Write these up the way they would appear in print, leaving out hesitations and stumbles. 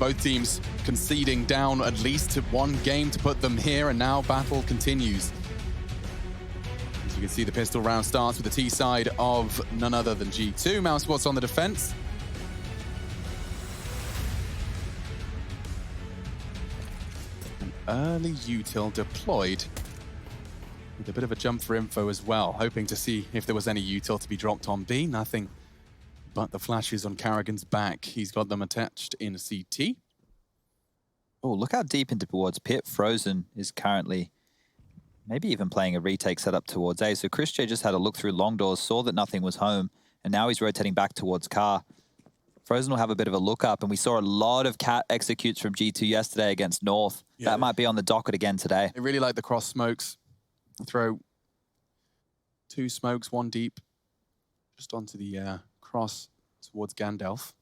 Both teams conceding down at least to one game to put them here, and now battle continues. As you can see, the pistol round starts with the T side of none other than G2. mousesports on the defense. An early util deployed with a bit of a jump for info as well, hoping to see if there was any util to be dropped on B. Nothing but the flashes on Carrigan's back. He's got them attached in CT. Oh, look how deep into towards pit. Frozen is currently maybe even playing a retake setup towards A. So Chris J just had a look through long doors, saw that nothing was home, and now he's rotating back towards car. Frozen will have a bit of a look up, and we saw a lot of cat executes from G2 yesterday against North. Yeah. That might be on the docket again today. They really like the cross smokes. Throw 2 smokes, 1 deep, just onto the cross towards Gandalf.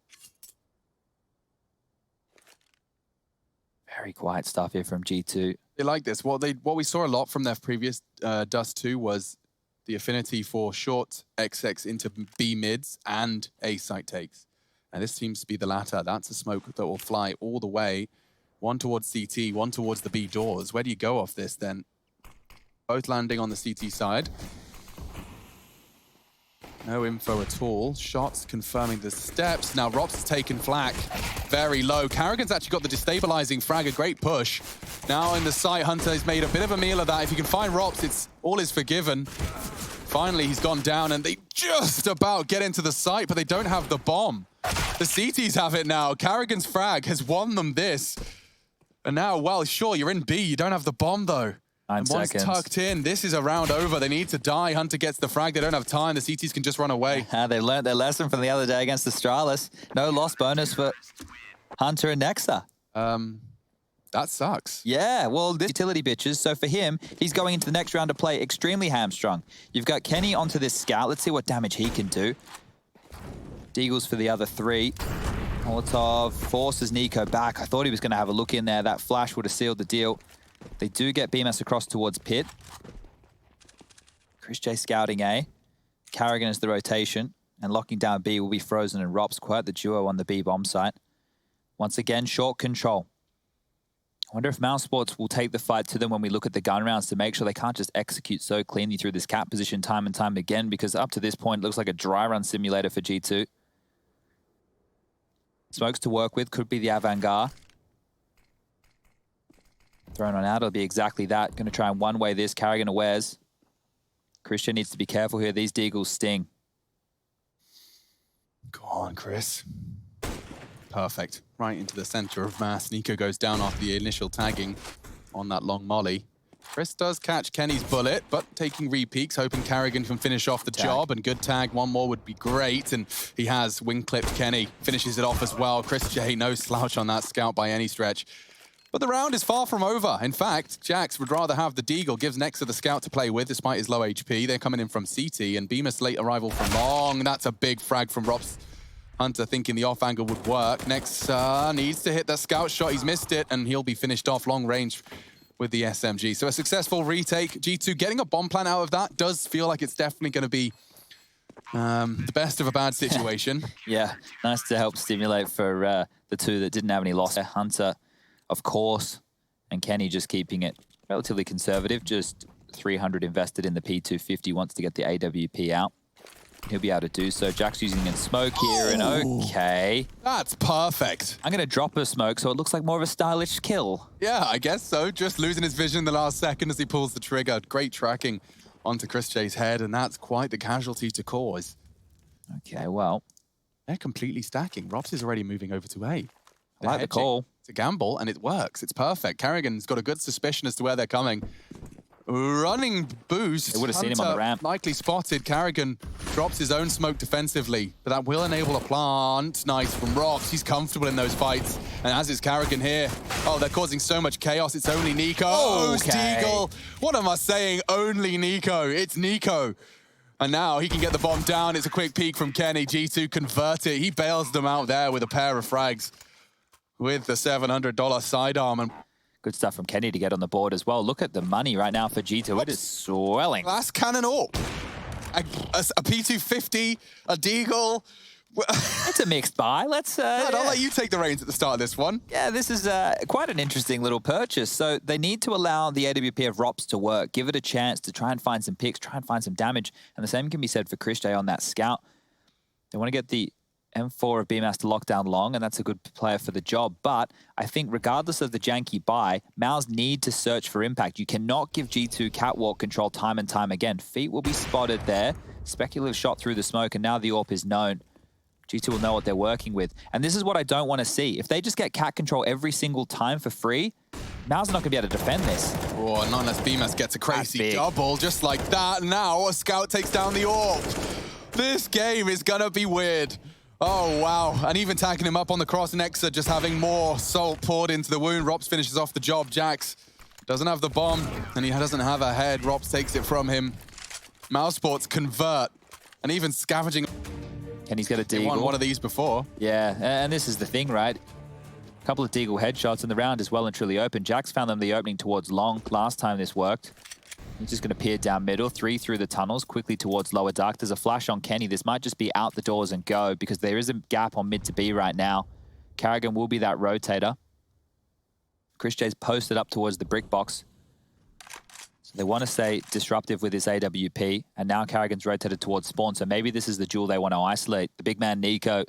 Very quiet stuff here from G2. They like this. What we saw a lot from their previous DUST2 was the affinity for short XX into B mids and A site takes. And this seems to be the latter. That's a smoke that will fly all the way. One towards CT, one towards the B doors. Where do you go off this then? Both landing on the CT side. No info at all. Shots confirming the steps. Now Rops has taken flak very low. Carrigan's actually got the destabilizing frag, a great push. Now in the site, Hunter has made a bit of a meal of that. If you can find Rops, it's all is forgiven. Finally, he's gone down and they just about get into the site, but they don't have the bomb. The CTs have it now. Carrigan's frag has won them this. And now, well, sure, you're in B. You don't have the bomb though. 9 seconds. Once tucked in, this is a round over. They need to die. Hunter gets the frag. They don't have time. The CTs can just run away. They learned their lesson from the other day against Astralis. No loss bonus for Hunter and Nexa. That sucks. Yeah, well, this utility bitches. So for him, he's going into the next round to play extremely hamstrung. You've got Kenny onto this scout. Let's see what damage he can do. Deagles for the other 3. Molotov forces niko back. I thought he was going to have a look in there. That flash would have sealed the deal. They do get BMS across towards pit. Chris J scouting A. Carrigan is the rotation. And locking down B will be Frozen and Rops. Quite the duo on the B bomb site. Once again, short control. I wonder if mousesports will take the fight to them when we look at the gun rounds to make sure they can't just execute so cleanly through this cap position time and time again, because up to this point, it looks like a dry run simulator for G2. Smokes to work with, could be the avant-garde. Thrown on out, it'll be exactly that. Going to try and one-way this. Carrigan awares. Christian needs to be careful here. These deagles sting. Go on, Chris. Perfect. Right into the center of mass. niko goes down after the initial tagging on that long molly. Chris does catch Kenny's bullet, but taking re-peeks, hoping Carrigan can finish off the job. And good tag, one more would be great. And he has wing-clipped Kenny. Finishes it off as well. Chris J, no slouch on that scout by any stretch. But the round is far from over. In fact, Jax would rather have the Deagle, gives Nexa the scout to play with despite his low HP. They're coming in from CT, and Bemis late arrival from long. That's a big frag from Rops. Hunter thinking the off angle would work. Nexa needs to hit that scout shot. He's missed it, and he'll be finished off long range with the SMG. So a successful retake. G2 getting a bomb plan out of that does feel like it's definitely going to be the best of a bad situation. Yeah, nice to help stimulate for the 2 that didn't have any loss. Hunter, of course, and Kenny just keeping it relatively conservative. Just 300 invested in the P250, wants to get the AWP out. He'll be able to do so. Jack's using in smoke here, and okay. That's perfect. I'm going to drop a smoke, so it looks like more of a stylish kill. Yeah, I guess so. Just losing his vision in the last second as he pulls the trigger. Great tracking onto Chris J's head, and that's quite the casualty to cause. Okay, well. They're completely stacking. Rops is already moving over to A. I like the call. It's a gamble, and it works. It's perfect. Carrigan's got a good suspicion as to where they're coming. Running boost. They would have seen him on the ramp. Likely spotted. Carrigan drops his own smoke defensively, but that will enable a plant. Nice from Rops. He's comfortable in those fights, and as is Carrigan here. Oh, they're causing so much chaos. It's only niko. Oh, Deagle. What am I saying? Only niko. It's niko. And now he can get the bomb down. It's a quick peek from Kenny. G2 convert it. He bails them out there with a pair of frags with the $700 sidearm. And good stuff from Kenny to get on the board as well. Look at the money right now for G2. It is swelling. Glass cannon up. A P250, a Deagle. It's a mixed buy. Let's. I'll let you take the reins at the start of this one. Yeah, this is quite an interesting little purchase. So they need to allow the AWP of ROPS to work, give it a chance to try and find some picks, try and find some damage. And the same can be said for Christian on that scout. They want to get the M4 of BMAS to lock down long, and that's a good player for the job. But I think regardless of the janky buy, Mouse need to search for impact. You cannot give G2 catwalk control time and time again. Feet will be spotted there. Speculative shot through the smoke, and now the AWP is known. G2 will know what they're working with. And this is what I don't want to see. If they just get cat control every single time for free, Mao's not going to be able to defend this. Oh, not unless BMAS gets a crazy double just like that. Now a scout takes down the AWP. This game is going to be weird. Oh, wow. And even tagging him up on the cross, Nexa just having more salt poured into the wound. Rops finishes off the job. Jax doesn't have the bomb, and he doesn't have a head. Rops takes it from him. mousesports convert, and even scavenging. And he's got a deagle. He won one of these before. Yeah, and this is the thing, right? A couple of deagle headshots, and the round is well and truly open. Jax found them the opening towards long last time this worked. He's just going to peer down middle, 3 through the tunnels, quickly towards lower dark. There's a flash on Kenny. This might just be out the doors and go, because there is a gap on mid to B right now. Carrigan will be that rotator. Chris J's posted up towards the brick box. So they want to stay disruptive with this AWP, and now Carrigan's rotated towards spawn, so maybe this is the duel they want to isolate. The big man, niko,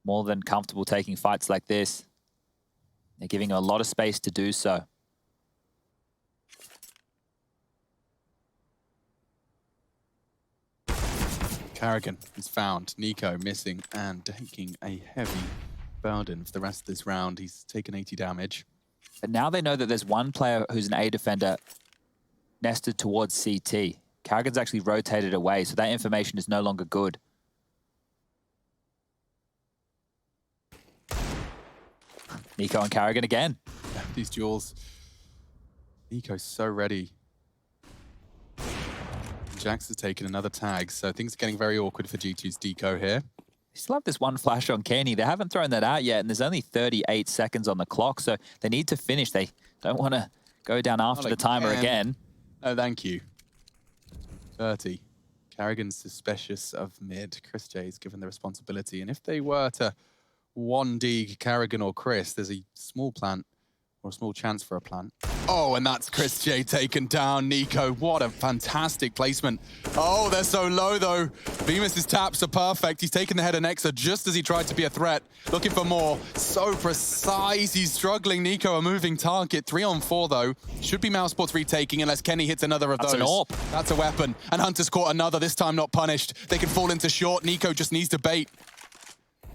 more than comfortable taking fights like this. They're giving him a lot of space to do so. Carrigan is found. niko missing and taking a heavy burden for the rest of this round. He's taken 80 damage. But now they know that there's one player who's an A defender nested towards CT. Carrigan's actually rotated away, so that information is no longer good. niko and Carrigan again. Yeah, these duels. niko's so ready. Jax has taken another tag, so things are getting very awkward for G2's Deco here. They still have this one flash on Kenny. They haven't thrown that out yet, and there's only 38 seconds on the clock, so they need to finish. They don't want to go down after the timer again. No, thank you. 30. Carrigan's suspicious of mid. Chris J's given the responsibility, and if they were to 1D Carrigan or Chris, there's a small plant, or a small chance for a plant. Oh, and that's Chris J taken down. niko, what a fantastic placement. Oh, they're so low, though. Bemis' taps are perfect. He's taken the head of Nexa just as he tried to be a threat. Looking for more. So precise. He's struggling. niko, a moving target. 3 on 4, though. Should be mousesports retaking unless Kenny hits another of those. That's an AWP. That's a weapon. And Hunter's caught another, this time not punished. They can fall into short. niko just needs to bait.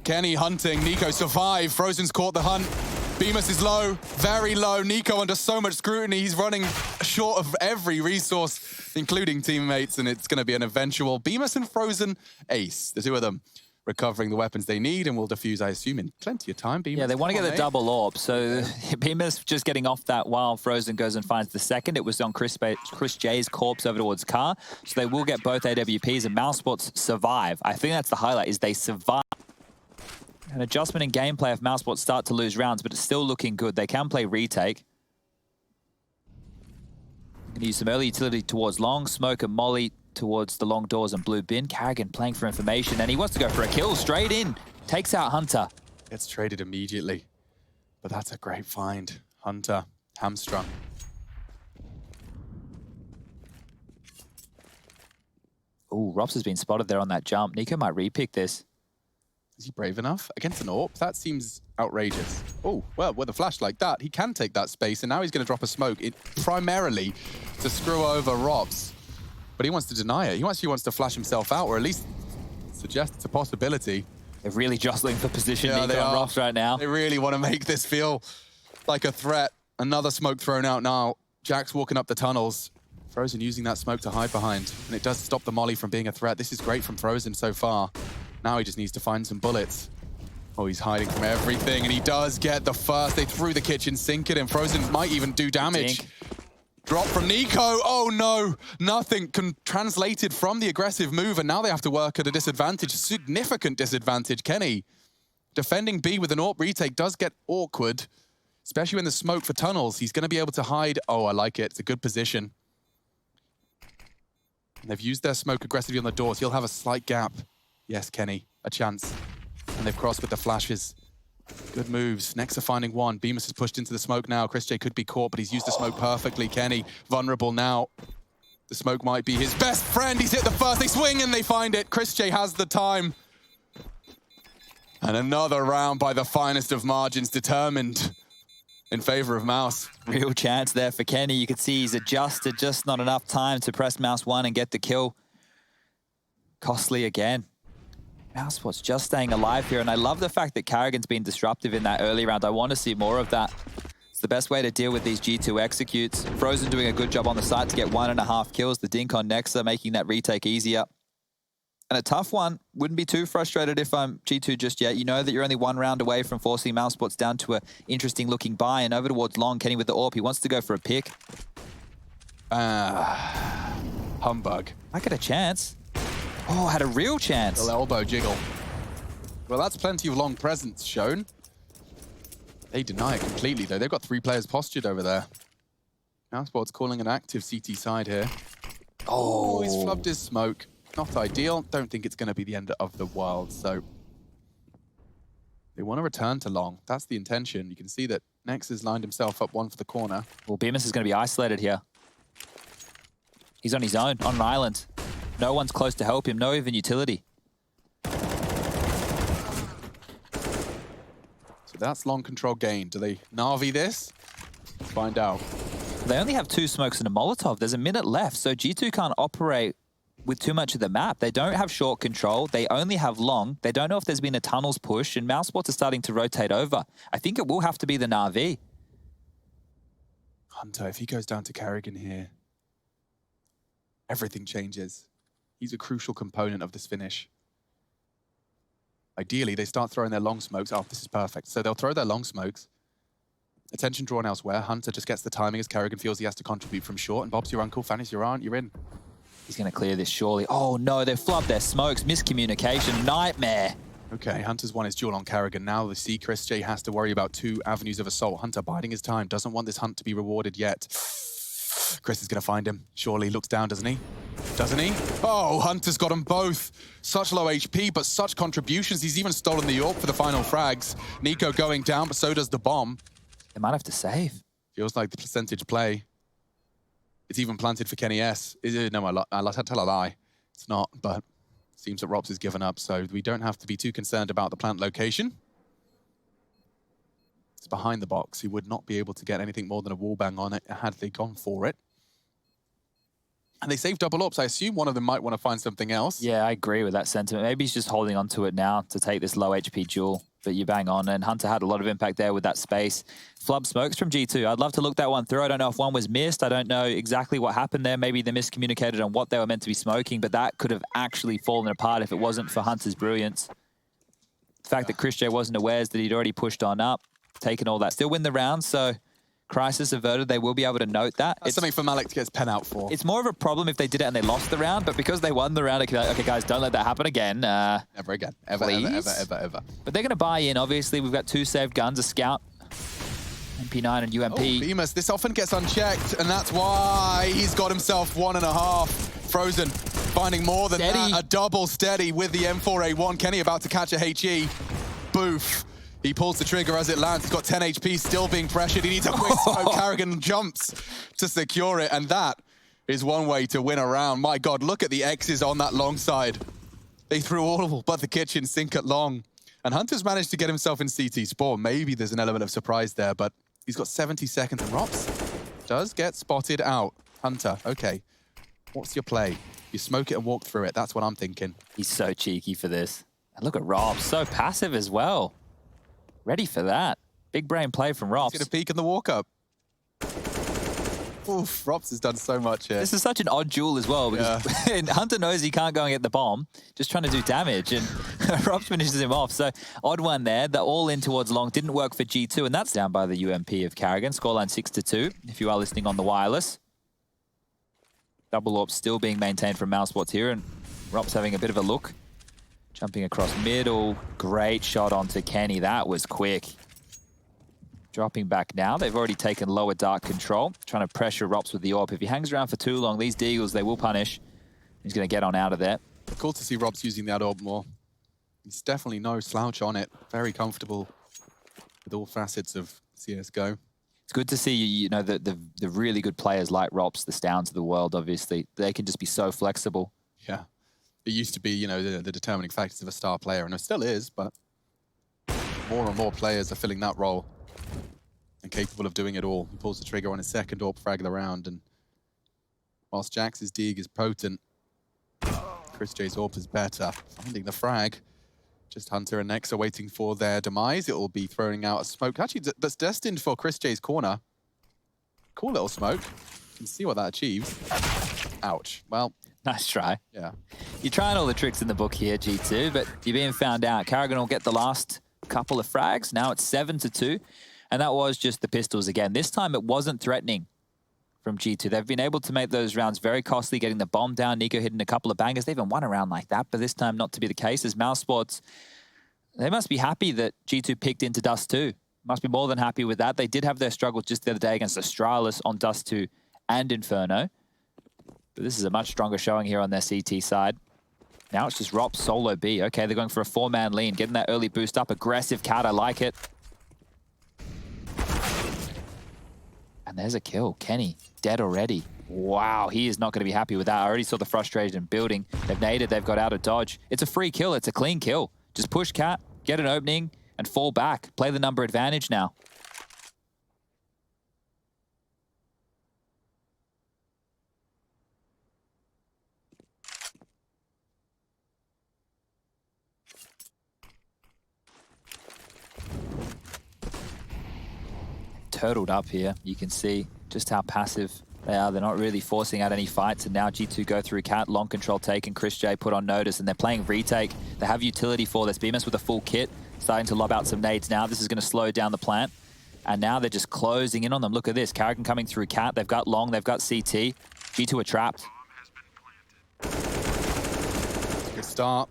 Kenny hunting. niko survive. Frozen's caught the hunt. Bemis is low, very low. niko under so much scrutiny. He's running short of every resource, including teammates, and it's going to be an eventual Bemis and Frozen ace. The two of them recovering the weapons they need and will defuse, I assume, in plenty of time. Bemis, yeah, they want to get the double AWP. So Bemis just getting off that while Frozen goes and finds the second. It was on Chris J's corpse over towards Car. So they will get both AWPs, and mousesports survive. I think that's the highlight, is they survive. An adjustment in gameplay if mousesports start to lose rounds, but it's still looking good. They can play retake. Gonna use some early utility towards long, smoke and molly towards the long doors and blue bin. Carrigan playing for information, and he wants to go for a kill straight in. Takes out Hunter. Gets traded immediately, but that's a great find. Hunter, hamstrung. Ooh, Rops has been spotted there on that jump. niko might repick this. Is he brave enough? Against an AWP? That seems outrageous. Oh, well, with a flash like that, he can take that space, and now he's going to drop a smoke primarily to screw over Rops. But he wants to deny it. He actually wants to flash himself out, or at least suggest it's a possibility. They're really jostling for position, Yeah, niko and Rops right now. They really want to make this feel like a threat. Another smoke thrown out now. Jax walking up the tunnels. Frozen using that smoke to hide behind. And it does stop the molly from being a threat. This is great from Frozen so far. Now he just needs to find some bullets. Oh, he's hiding from everything, and he does get the first. They threw the kitchen sink at him. Frozen might even do damage. Drop from niko. Oh, no. Nothing translated from the aggressive move, and now they have to work at a disadvantage, significant disadvantage. Kenny defending B with an AWP retake does get awkward, especially when the smoke for tunnels. He's going to be able to hide. Oh, I like it. It's a good position. And they've used their smoke aggressively on the doors. He'll have a slight gap. Yes, Kenny. a chance. And they've crossed with the flashes. Good moves. Next are finding one. Bemis has pushed into the smoke now. Chris J could be caught, but he's used the smoke perfectly. Kenny, vulnerable now. The smoke might be his best friend. He's hit the first. They swing and they find it. Chris J has the time. And another round by the finest of margins, determined in favor of Mouse. Real chance there for Kenny. You can see he's adjusted, just not enough time to press Mouse 1 and get the kill. Costly again. mousesports just staying alive here, and I love the fact that Carrigan's been disruptive in that early round. I want to see more of that. It's the best way to deal with these G2 executes. Frozen doing a good job on the side to get 1.5 kills. The dink on Nexa making that retake easier. And a tough one. Wouldn't be too frustrated if I'm G2 just yet. You know that you're only 1 round away from forcing mousesports down to an interesting looking buy, and over towards Long. Kenny with the AWP. He wants to go for a pick. Humbug. I get a chance. Oh, had a real chance. Little elbow jiggle. Well, that's plenty of long presence shown. They deny it completely, though. They've got 3 players postured over there. mousesports calling an active CT side here. Oh, he's flubbed his smoke. Not ideal. Don't think it's going to be the end of the world, so they want to return to Long. That's the intention. You can see that Nex has lined himself up one for the corner. Well, Bemis is going to be isolated here. He's on his own, on an island. No one's close to help him, no even utility. So that's Long control gain. Do they Na'Vi this? Let's find out. They only have 2 smokes and a Molotov. There's a minute left, so G2 can't operate with too much of the map. They don't have short control. They only have long. They don't know if there's been a tunnels push, and mousesports are starting to rotate over. I think it will have to be the Na'Vi. Hunter, if he goes down to Carrigan here, everything changes. He's a crucial component of this finish. Ideally, they start throwing their long smokes. Oh, this is perfect. So they'll throw their long smokes. Attention drawn elsewhere. Hunter just gets the timing as Carrigan feels he has to contribute from short. And Bob's your uncle, Fanny's your aunt, you're in. He's going to clear this surely. Oh no, they've flubbed their smokes. Miscommunication, nightmare. Okay, Hunter's won his duel on Carrigan. Now the C. Chris J has to worry about 2 avenues of assault. Hunter biding his time, doesn't want this hunt to be rewarded yet. Chris is going to find him. Surely looks down, doesn't he? Doesn't he? Oh, Hunter's got them both. Such low HP, but such contributions. He's even stolen the AWP for the final frags. Niko going down, but so does the bomb. They might have to save. Feels like the percentage play. It's even planted for Kenny S. Is it? No, I tell a lie. It's not, but it seems that Robs has given up, so we don't have to be too concerned about the plant location. It's behind the box. He would not be able to get anything more than a wall bang on it had they gone for it. And they saved double AWPs. I assume one of them might want to find something else. Yeah, I agree with that sentiment. Maybe he's just holding on to it now to take this low HP duel. But you bang on, and Hunter had a lot of impact there with that space. Flub smokes from G2. I'd love to look that one through. I don't know if one was missed. I don't know exactly what happened there. Maybe they miscommunicated on what they were meant to be smoking, but that could have actually fallen apart if it wasn't for Hunter's brilliance. The fact that Chris J wasn't aware is that he'd already pushed on up, taken all that. Still win the round, so crisis averted. They will be able to note that. That's something for Malik to get his pen out for. It's more of a problem if they did it and they lost the round, but because they won the round, okay, guys, don't let that happen again. Never again. Ever. But they're going to buy in, obviously. We've got 2 saved guns, a scout, MP9 and UMP. Oh, Bemis, this often gets unchecked, and that's why he's got himself 1.5. Frozen, finding more than Steady. that. A double steady with the M4A1. Kenny about to catch a HE. Boof. He pulls the trigger as it lands. He's got 10 HP, still being pressured. He needs a quick smoke. Carrigan jumps to secure it, and that is one way to win a round. My God, look at the X's on that long side. They threw all but the kitchen sink at long. And Hunter's managed to get himself in CT spawn. Maybe there's an element of surprise there, but he's got 70 seconds, and Rops does get spotted out. Hunter, okay. What's your play? You smoke it and walk through it. That's what I'm thinking. He's so cheeky for this. And look at Rob, so passive as well. Ready for that. Big brain play from Rops. He's going to peek in the walk-up. Oof, Rops has done so much here. This is such an odd duel as well, because Hunter knows he can't go and get the bomb, just trying to do damage, and Rops finishes him off. So, odd one there. The all-in towards long didn't work for G2, and that's down by the UMP of Carrigan. Scoreline 6-2, if you are listening on the wireless. Double AWP still being maintained from mousesports here, and Rops having a bit of a look. Jumping across middle, great shot onto Kenny. That was quick. Dropping back now. They've already taken lower dark control, trying to pressure Rops with the AWP. If he hangs around for too long, these Deagles, they will punish. He's going to get on out of there. Cool to see Robs using that AWP more. He's definitely no slouch on it. Very comfortable with all facets of CSGO. It's good to see, you know, the really good players like Rops, the Stowns of the world, obviously. They can just be so flexible. Yeah. It used to be, you know, the determining factors of a star player, and it still is, but more and more players are filling that role and capable of doing it all. He pulls the trigger on his second AWP frag of the round, and whilst Jax's dig is potent, Chris J's AWP is better. Finding the frag. Just Hunter and Nexa waiting for their demise. It will be throwing out a smoke. Actually, that's destined for Chris J's corner. Cool little smoke. You can see what that achieves. Ouch. Well, nice try. Yeah. You're trying all the tricks in the book here, G2, but you're being found out. Karrigan will get the last couple of frags. Now it's 7-2, and that was just the pistols again. This time it wasn't threatening from G2. They've been able to make those rounds very costly, getting the bomb down. niko hitting a couple of bangers. They even won a round like that, but this time not to be the case. As mousesports, they must be happy that G2 picked into DUST2. Must be more than happy with that. They did have their struggles just the other day against Astralis on DUST2 and INFERNO. But this is a much stronger showing here on their CT side. Now it's just Rops solo B. Okay, they're going for a 4-man lean, getting that early boost up. Aggressive cat, I like it. And there's a kill. Kenny, dead already. Wow, he is not going to be happy with that. I already saw the frustration building. They've naded, they've got out of dodge. It's a free kill, it's a clean kill. Just push cat, get an opening, and fall back. Play the number advantage now. Turtled up here. You can see just how passive they are. They're not really forcing out any fights, and now G2 go through cat, long control taken, Chris J put on notice, and they're playing retake. They have utility for this. Bemis with a full kit, starting to lob out some nades now. This is going to slow down the plant, and now they're just closing in on them. Look at this. Karrigan coming through cat. They've got long, they've got CT. G2 are trapped. Good start.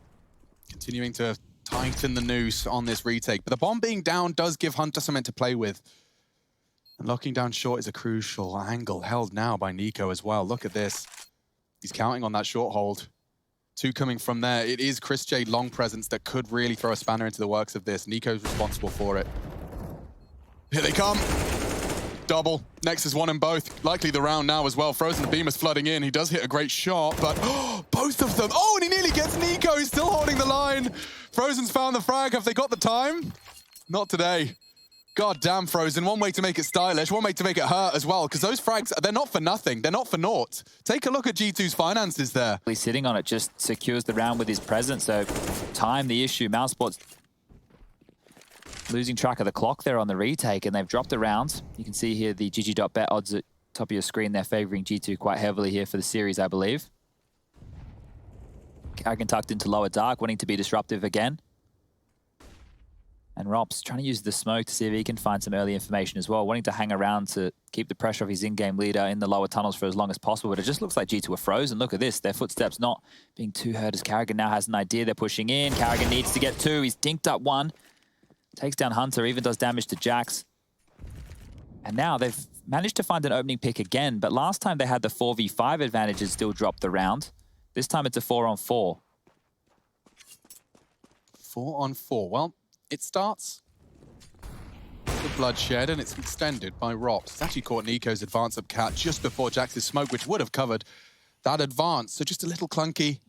Continuing to tighten the noose on this retake, but the bomb being down does give Hunter something to play with. And locking down short is a crucial angle, held now by niko as well. Look at this. He's counting on that short hold. Two coming from there. It is Chris J long presence that could really throw a spanner into the works of this. niko's responsible for it. Here they come. Double. Next is one in both. Likely the round now as well. Frozen Bemis flooding in. He does hit a great shot, but both of them. Oh, and he nearly gets niko. He's still holding the line. Frozen's found the frag. Have they got the time? Not today. God damn, Frozen. One way to make it stylish, one way to make it hurt as well, because those frags, they're not for nothing. They're not for naught. Take a look at G2's finances there. He's sitting on it, just secures the round with his presence, so time the issue. mousesports losing track of the clock there on the retake, and they've dropped the rounds. You can see here the GG.bet odds at top of your screen. They're favoring G2 quite heavily here for the series, I believe. Karrigan tucked into lower dark, wanting to be disruptive again. And Rops trying to use the smoke to see if he can find some early information as well, wanting to hang around to keep the pressure of his in-game leader in the lower tunnels for as long as possible. But it just looks like G2 are frozen. Look at this. Their footsteps not being too heard as Karrigan now has an idea. They're pushing in. Karrigan needs to get two. He's dinked up one. Takes down Hunter, even does damage to Jax. And now they've managed to find an opening pick again. But last time they had the 4v5 advantage and still dropped the round. This time it's a 4-on-4. 4-on-4. Well, it starts with bloodshed and it's extended by Rops. It's actually caught niko's advance up cat just before Jax's smoke, which would have covered that advance. So just a little clunky.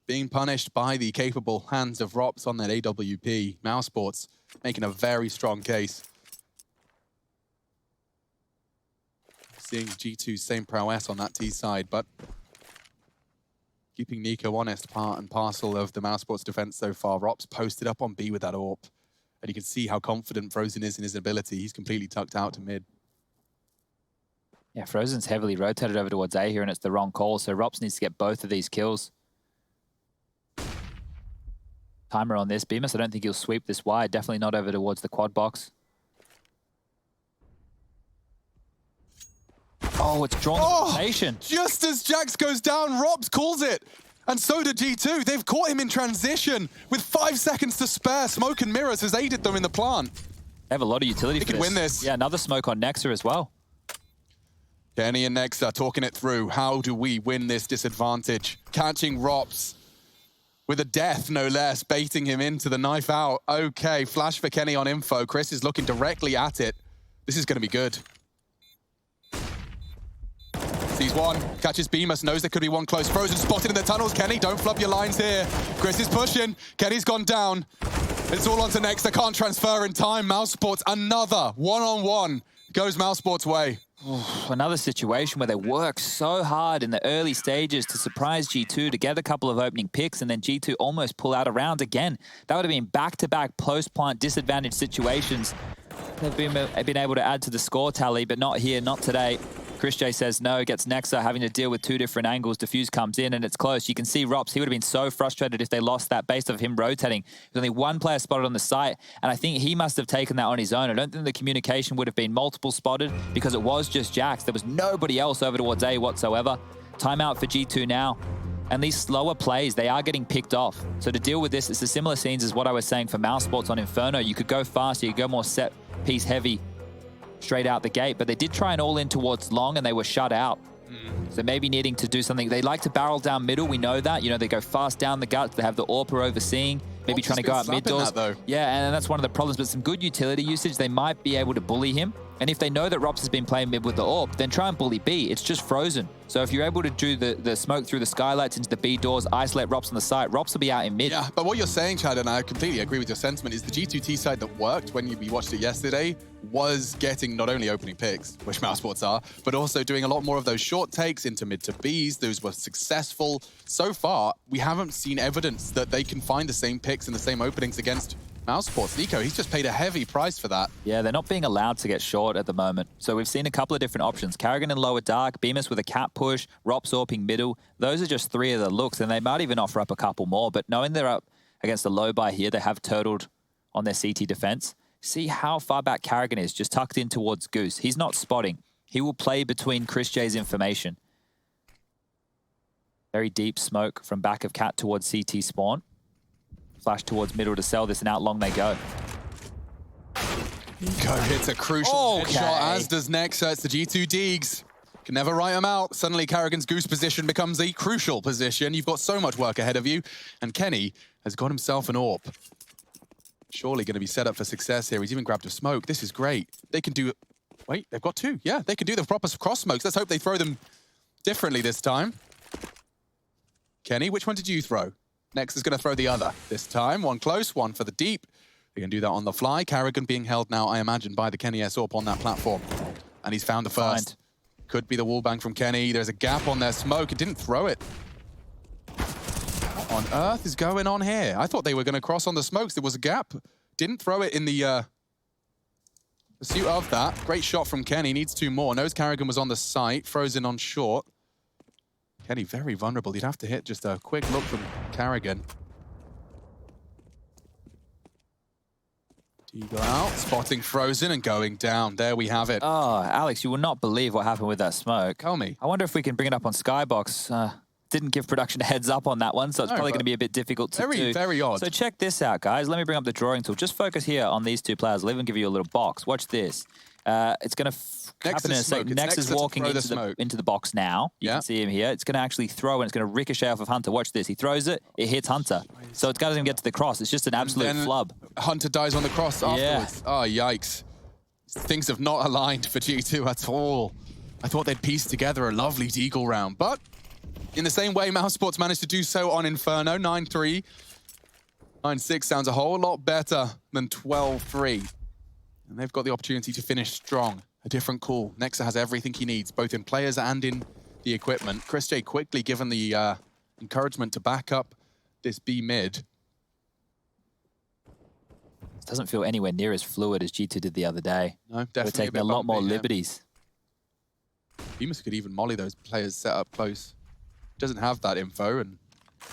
Being punished by the capable hands of Rops on that AWP. mousesports making a very strong case. Seeing G2's same prowess on that T side, but keeping niko honest, part and parcel of the mousesports defense so far. Rops posted up on B with that AWP. And you can see how confident Frozen is in his ability. He's completely tucked out to mid. Yeah, Frozen's heavily rotated over towards A here, and it's the wrong call. So Rops needs to get both of these kills. Timer on this. Bemis, I don't think he'll sweep this wide. Definitely not over towards the quad box. Oh, it's drawn the rotation. Just as Jax goes down, Rops calls it. And so did G2. They've caught him in transition with 5 seconds to spare. Smoke and mirrors has aided them in the plant. They have a lot of utility for this. They can win this. Yeah, another smoke on Nexa as well. Kenny and Nexa talking it through. How do we win this disadvantage? Catching Rops. with a death, no less, baiting him into the knife out. Okay, flash for Kenny on info. Chris is looking directly at it. This is going to be good. Sees one, catches Bemis, knows there could be one close. Frozen spotted in the tunnels. Kenny, don't flub your lines here. Chris is pushing. Kenny's gone down. It's all on to next. They can't transfer in time. mousesports, another one-on-one. Goes mousesports' way. Another situation where they work so hard in the early stages to surprise G2 to get a couple of opening picks, and then G2 almost pull out a round again. That would have been back-to-back post-plant disadvantage situations. They've been able to add to the score tally, but not here, not today. Chris J says no, gets Nexa having to deal with two different angles. Diffuse comes in and it's close. You can see Rops, he would have been so frustrated if they lost that based off him rotating. There's only one player spotted on the site, and I think he must have taken that on his own. I don't think the communication would have been multiple spotted because it was just Jax. There was nobody else over towards A whatsoever. Timeout for G2 now. And these slower plays, they are getting picked off. So to deal with this, it's the similar scenes as what I was saying for mousesports on Inferno. You could go faster, you could go more set piece heavy straight out the gate, but they did try and all in towards long and they were shut out. So maybe needing to do something. They like to barrel down middle, we know that. You know, they go fast down the guts, they have the AWPer overseeing, maybe trying to go out mid doors. Yeah, and that's one of the problems, but some good utility usage. They might be able to bully him. And if they know that Rops has been playing mid with the AWP, then try and bully B. It's just frozen. So if you're able to do the smoke through the skylights into the B doors, isolate Rops on the site, Rops will be out in mid. Yeah, but what you're saying, Chad, and I completely agree with your sentiment, is the G2T side that worked when we watched it yesterday was getting not only opening picks, which mousesports are, but also doing a lot more of those short takes into mid to Bs. Those were successful. So far, we haven't seen evidence that they can find the same picks and the same openings against mousesports. niko, he's just paid a heavy price for that. Yeah, they're not being allowed to get short at the moment. So we've seen a couple of different options. Karrigan in lower dark, Bemis with a cap push, Rops AWPing middle. Those are just three of the looks, and they might even offer up a couple more. But knowing they're up against a low buy here, they have turtled on their CT defense. See how far back Karrigan is, just tucked in towards Goose. He's not spotting. He will play between Chris J's information. Very deep smoke from back of Cat towards CT spawn. Flash towards middle to sell this, and out long they go. niko hits a crucial headshot, as does Nexa. It's the G2 Deegs. Can never write them out. Suddenly, Karrigan's Goose position becomes a crucial position. You've got so much work ahead of you. And Kenny has got himself an AWP. Surely going to be set up for success here. He's even grabbed a smoke. This is great. They can do... Wait, they've got two. Yeah, they can do the proper cross smokes. Let's hope they throw them differently this time. Kenny, which one did you throw? Next is going to throw the other this time. One close, one for the deep. They can do that on the fly. Karrigan being held now, I imagine, by the Kenny S AWP on that platform. And he's found the first. Could be the wallbang from Kenny. There's a gap on their smoke. It didn't throw it. What on earth is going on here? I thought they were going to cross on the smokes. There was a gap. Didn't throw it in the pursuit of that. Great shot from Kenny. Needs two more. Knows Karrigan was on the site. Frozen on short. Kenny very vulnerable. You'd have to hit just a quick look from Karrigan. Go out, spotting Frozen and going down. There we have it. Oh, Alex, you will not believe what happened with that smoke. Tell me. I wonder if we can bring it up on Skybox. Didn't give production a heads up on that one, so it's probably going to be a bit difficult to do. Very odd. So check this out, guys. Let me bring up the drawing tool. Just focus here on these two players. I'll even give you a little box. Watch this. It's going to happen in a second. Next is walking into the box now. You can see him here. It's going to actually throw, and it's going to ricochet off of Hunter. Watch this. He throws it. It hits Hunter. So it doesn't even get to the cross. It's just an absolute flub. Hunter dies on the cross afterwards. Oh, yikes. Things have not aligned for G2 at all. I thought they'd pieced together a lovely deagle round, but in the same way, mousesports managed to do so on Inferno. 9-3. 9-6 sounds a whole lot better than 12-3. And they've got the opportunity to finish strong. A different call. Nexa has everything he needs, both in players and in the equipment. Chris J quickly given the encouragement to back up this B mid. It doesn't feel anywhere near as fluid as G2 did the other day. No, definitely. We're taking a lot more liberties. Bemis could even molly those players set up close. Doesn't have that info, and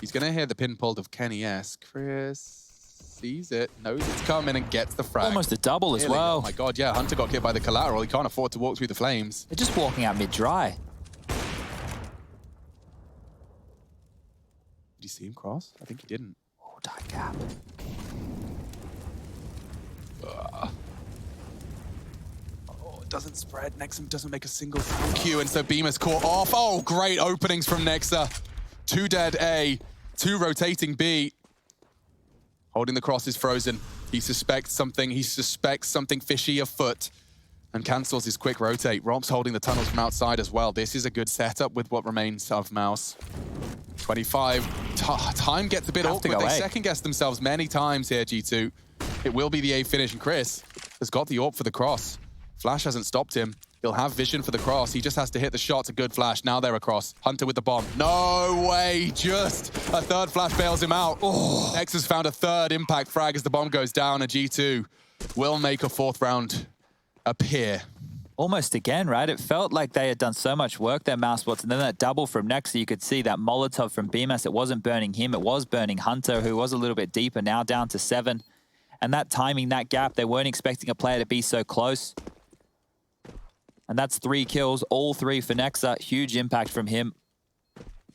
he's going to hear the pin pulled of Kenny S. Chris sees it, knows it's coming, and gets the frag. Almost a double as well. Oh my god, yeah, Hunter got hit by the collateral. He can't afford to walk through the flames. They're just walking out mid-dry. Did you see him cross? I think he didn't. Oh, dark gap. Oh, it doesn't spread. Nexa doesn't make a single sound cue, and so Bemis caught off. Oh, great openings from Nexa. Two dead A. Two rotating B. Holding the cross is frozen. He suspects something. He suspects something fishy afoot and cancels his quick rotate. Rob's holding the tunnels from outside as well. This is a good setup with what remains of Mouse. 25. Time gets a bit awkward. They second-guess themselves many times here, G2. It will be the A finish, and Chris has got the AWP for the cross. Flash hasn't stopped him. He'll have vision for the cross. He just has to hit the shot. A good flash. Now they're across. Hunter with the bomb. No way. Just a third flash bails him out. Oh. Nex has found a third impact frag as the bomb goes down, and G2 will make a fourth round appear. Almost again, right? It felt like they had done so much work there, mousesports, and then that double from Nexa, you could see that Molotov from BMS, it wasn't burning him, it was burning Hunter, who was a little bit deeper, now down to 7. And that timing, that gap, they weren't expecting a player to be so close. And that's 3 kills, all 3 for Nexa. Huge impact from him.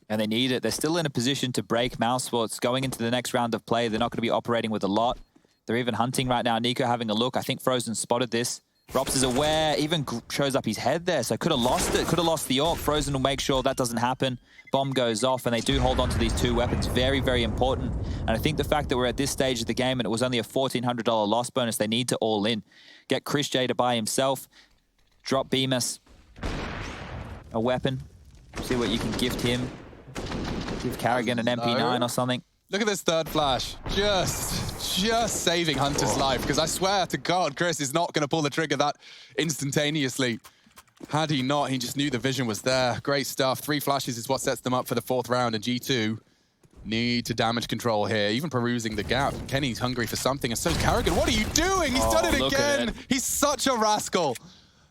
And they need it. They're still in a position to break mousesports. Going into the next round of play, they're not going to be operating with a lot. They're even hunting right now. Niko having a look. I think Frozen spotted this. Rops is aware, even shows up his head there, so could have lost it, could have lost the AWP. Frozen will make sure that doesn't happen. Bomb goes off, and they do hold on to these 2 weapons. Very, very important. And I think the fact that we're at this stage of the game and it was only a $1,400 loss bonus, they need to all in. Get Chris J to buy himself. Drop Bemis a weapon. See what you can gift him. Give Carrigan an MP9 or something. Look at this third flash. Just saving Hunter's life, because I swear to God, Chris is not going to pull the trigger that instantaneously. Had he not, he just knew the vision was there. Great stuff. 3 flashes is what sets them up for the 4th round, and G2 need to damage control here, even perusing the gap. Kenny's hungry for something, and so's Carrigan. What are you doing? He's done it again. He's such a rascal.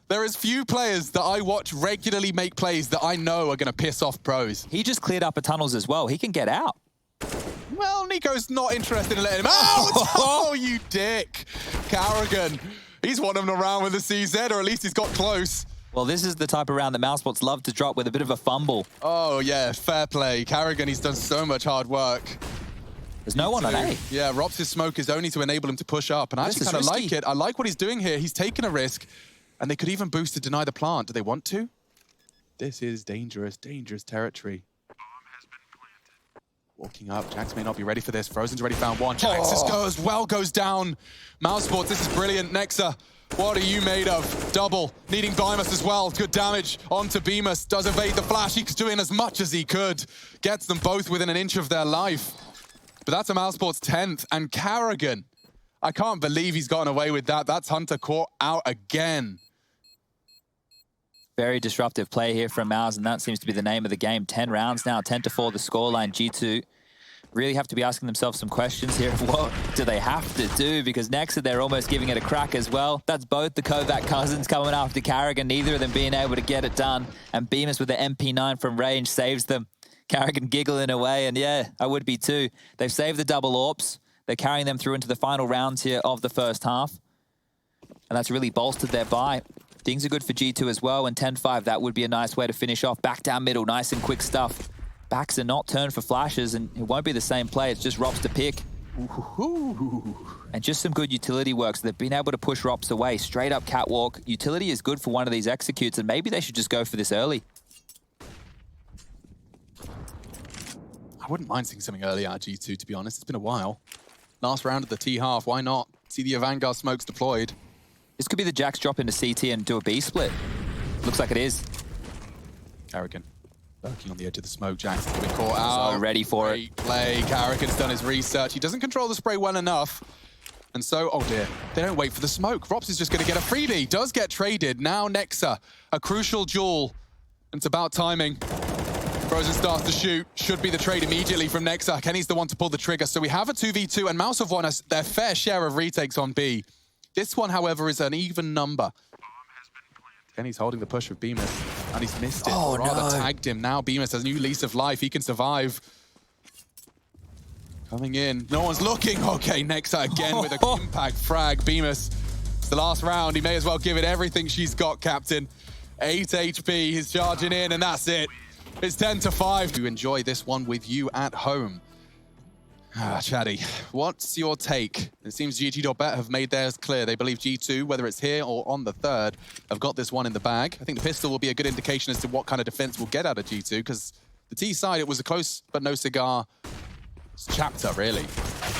There is few players that I watch regularly make plays that I know are going to piss off pros. He just cleared up a tunnels as well. He can get out. Well, Nico's not interested in letting him out. Oh, you dick. Carrigan. He's won him around with a CZ, or at least he's got close. Well, this is the type of round that mousesports love to drop with a bit of a fumble. Oh, yeah, fair play. Carrigan, he's done so much hard work. There's no one on A. Yeah, Rops' smoke is only to enable him to push up, and I actually kind of like it. I like what he's doing here. He's taken a risk, and they could even boost to deny the plant. Do they want to? This is dangerous, dangerous territory. Walking up, Jax may not be ready for this. Frozen's already found one. Jax goes down. Mousesports, this is brilliant. Nexa, what are you made of? Double, needing Bimus as well. Good damage onto Bemis. Does evade the flash. He's doing as much as he could. Gets them both within an inch of their life. But that's a Mousesports 10th. And Carrigan, I can't believe he's gotten away with that. That's Hunter caught out again. Very disruptive play here from Mouse, and that seems to be the name of the game. 10 rounds now, 10-4 the scoreline. G2 really have to be asking themselves some questions here of what do they have to do, because Nexa, they're almost giving it a crack as well. That's both the Kovac cousins coming after Carrigan, neither of them being able to get it done. And Bemis with the MP9 from range saves them. Carrigan giggling away, and yeah, I would be too. They've saved the double AWPs. They're carrying them through into the final rounds here of the first half. And that's really bolstered their buy. Things are good for G2 as well, and 10-5, that would be a nice way to finish off. Back down middle, nice and quick stuff. Backs are not turned for flashes, and it won't be the same play. It's just Rops to pick. And just some good utility work. So they've been able to push Rops away. Straight up catwalk. Utility is good for one of these executes, and maybe they should just go for this early. I wouldn't mind seeing something early out of G2, to be honest. It's been a while. Last round of the T-half, why not? See the Vanguard smokes deployed. This could be the Jax drop into CT and do a B split. Looks like it is. Carrigan lurking on the edge of the smoke. Jax has been caught out. So ready for Great play. Carrigan's done his research. He doesn't control the spray well enough. And so, oh dear, they don't wait for the smoke. Rops is just going to get a freebie. Does get traded. Now Nexa, a crucial duel. It's about timing. Frozen starts to shoot. Should be the trade immediately from Nexa. Kenny's the one to pull the trigger. So we have a 2v2, and Mouse have won us their fair share of retakes on B. This one, however, is an even number. Kenny's holding the push with Bemis, and he's missed it. Oh, Rather tagged him. Now Bemis has a new lease of life. He can survive. Coming in. No one's looking. Okay, Nexa again with a impact frag. Bemis, it's the last round. He may as well give it everything she's got, Captain. 8 HP. He's charging in, and that's it. It's 10-5. To enjoy this one with you at home. Chaddy, what's your take? It seems GG.bet have made theirs clear. They believe G2, whether it's here or on the 3rd, have got this one in the bag. I think the pistol will be a good indication as to what kind of defense we'll get out of G2, because the T side, it was a close but no cigar chapter, really.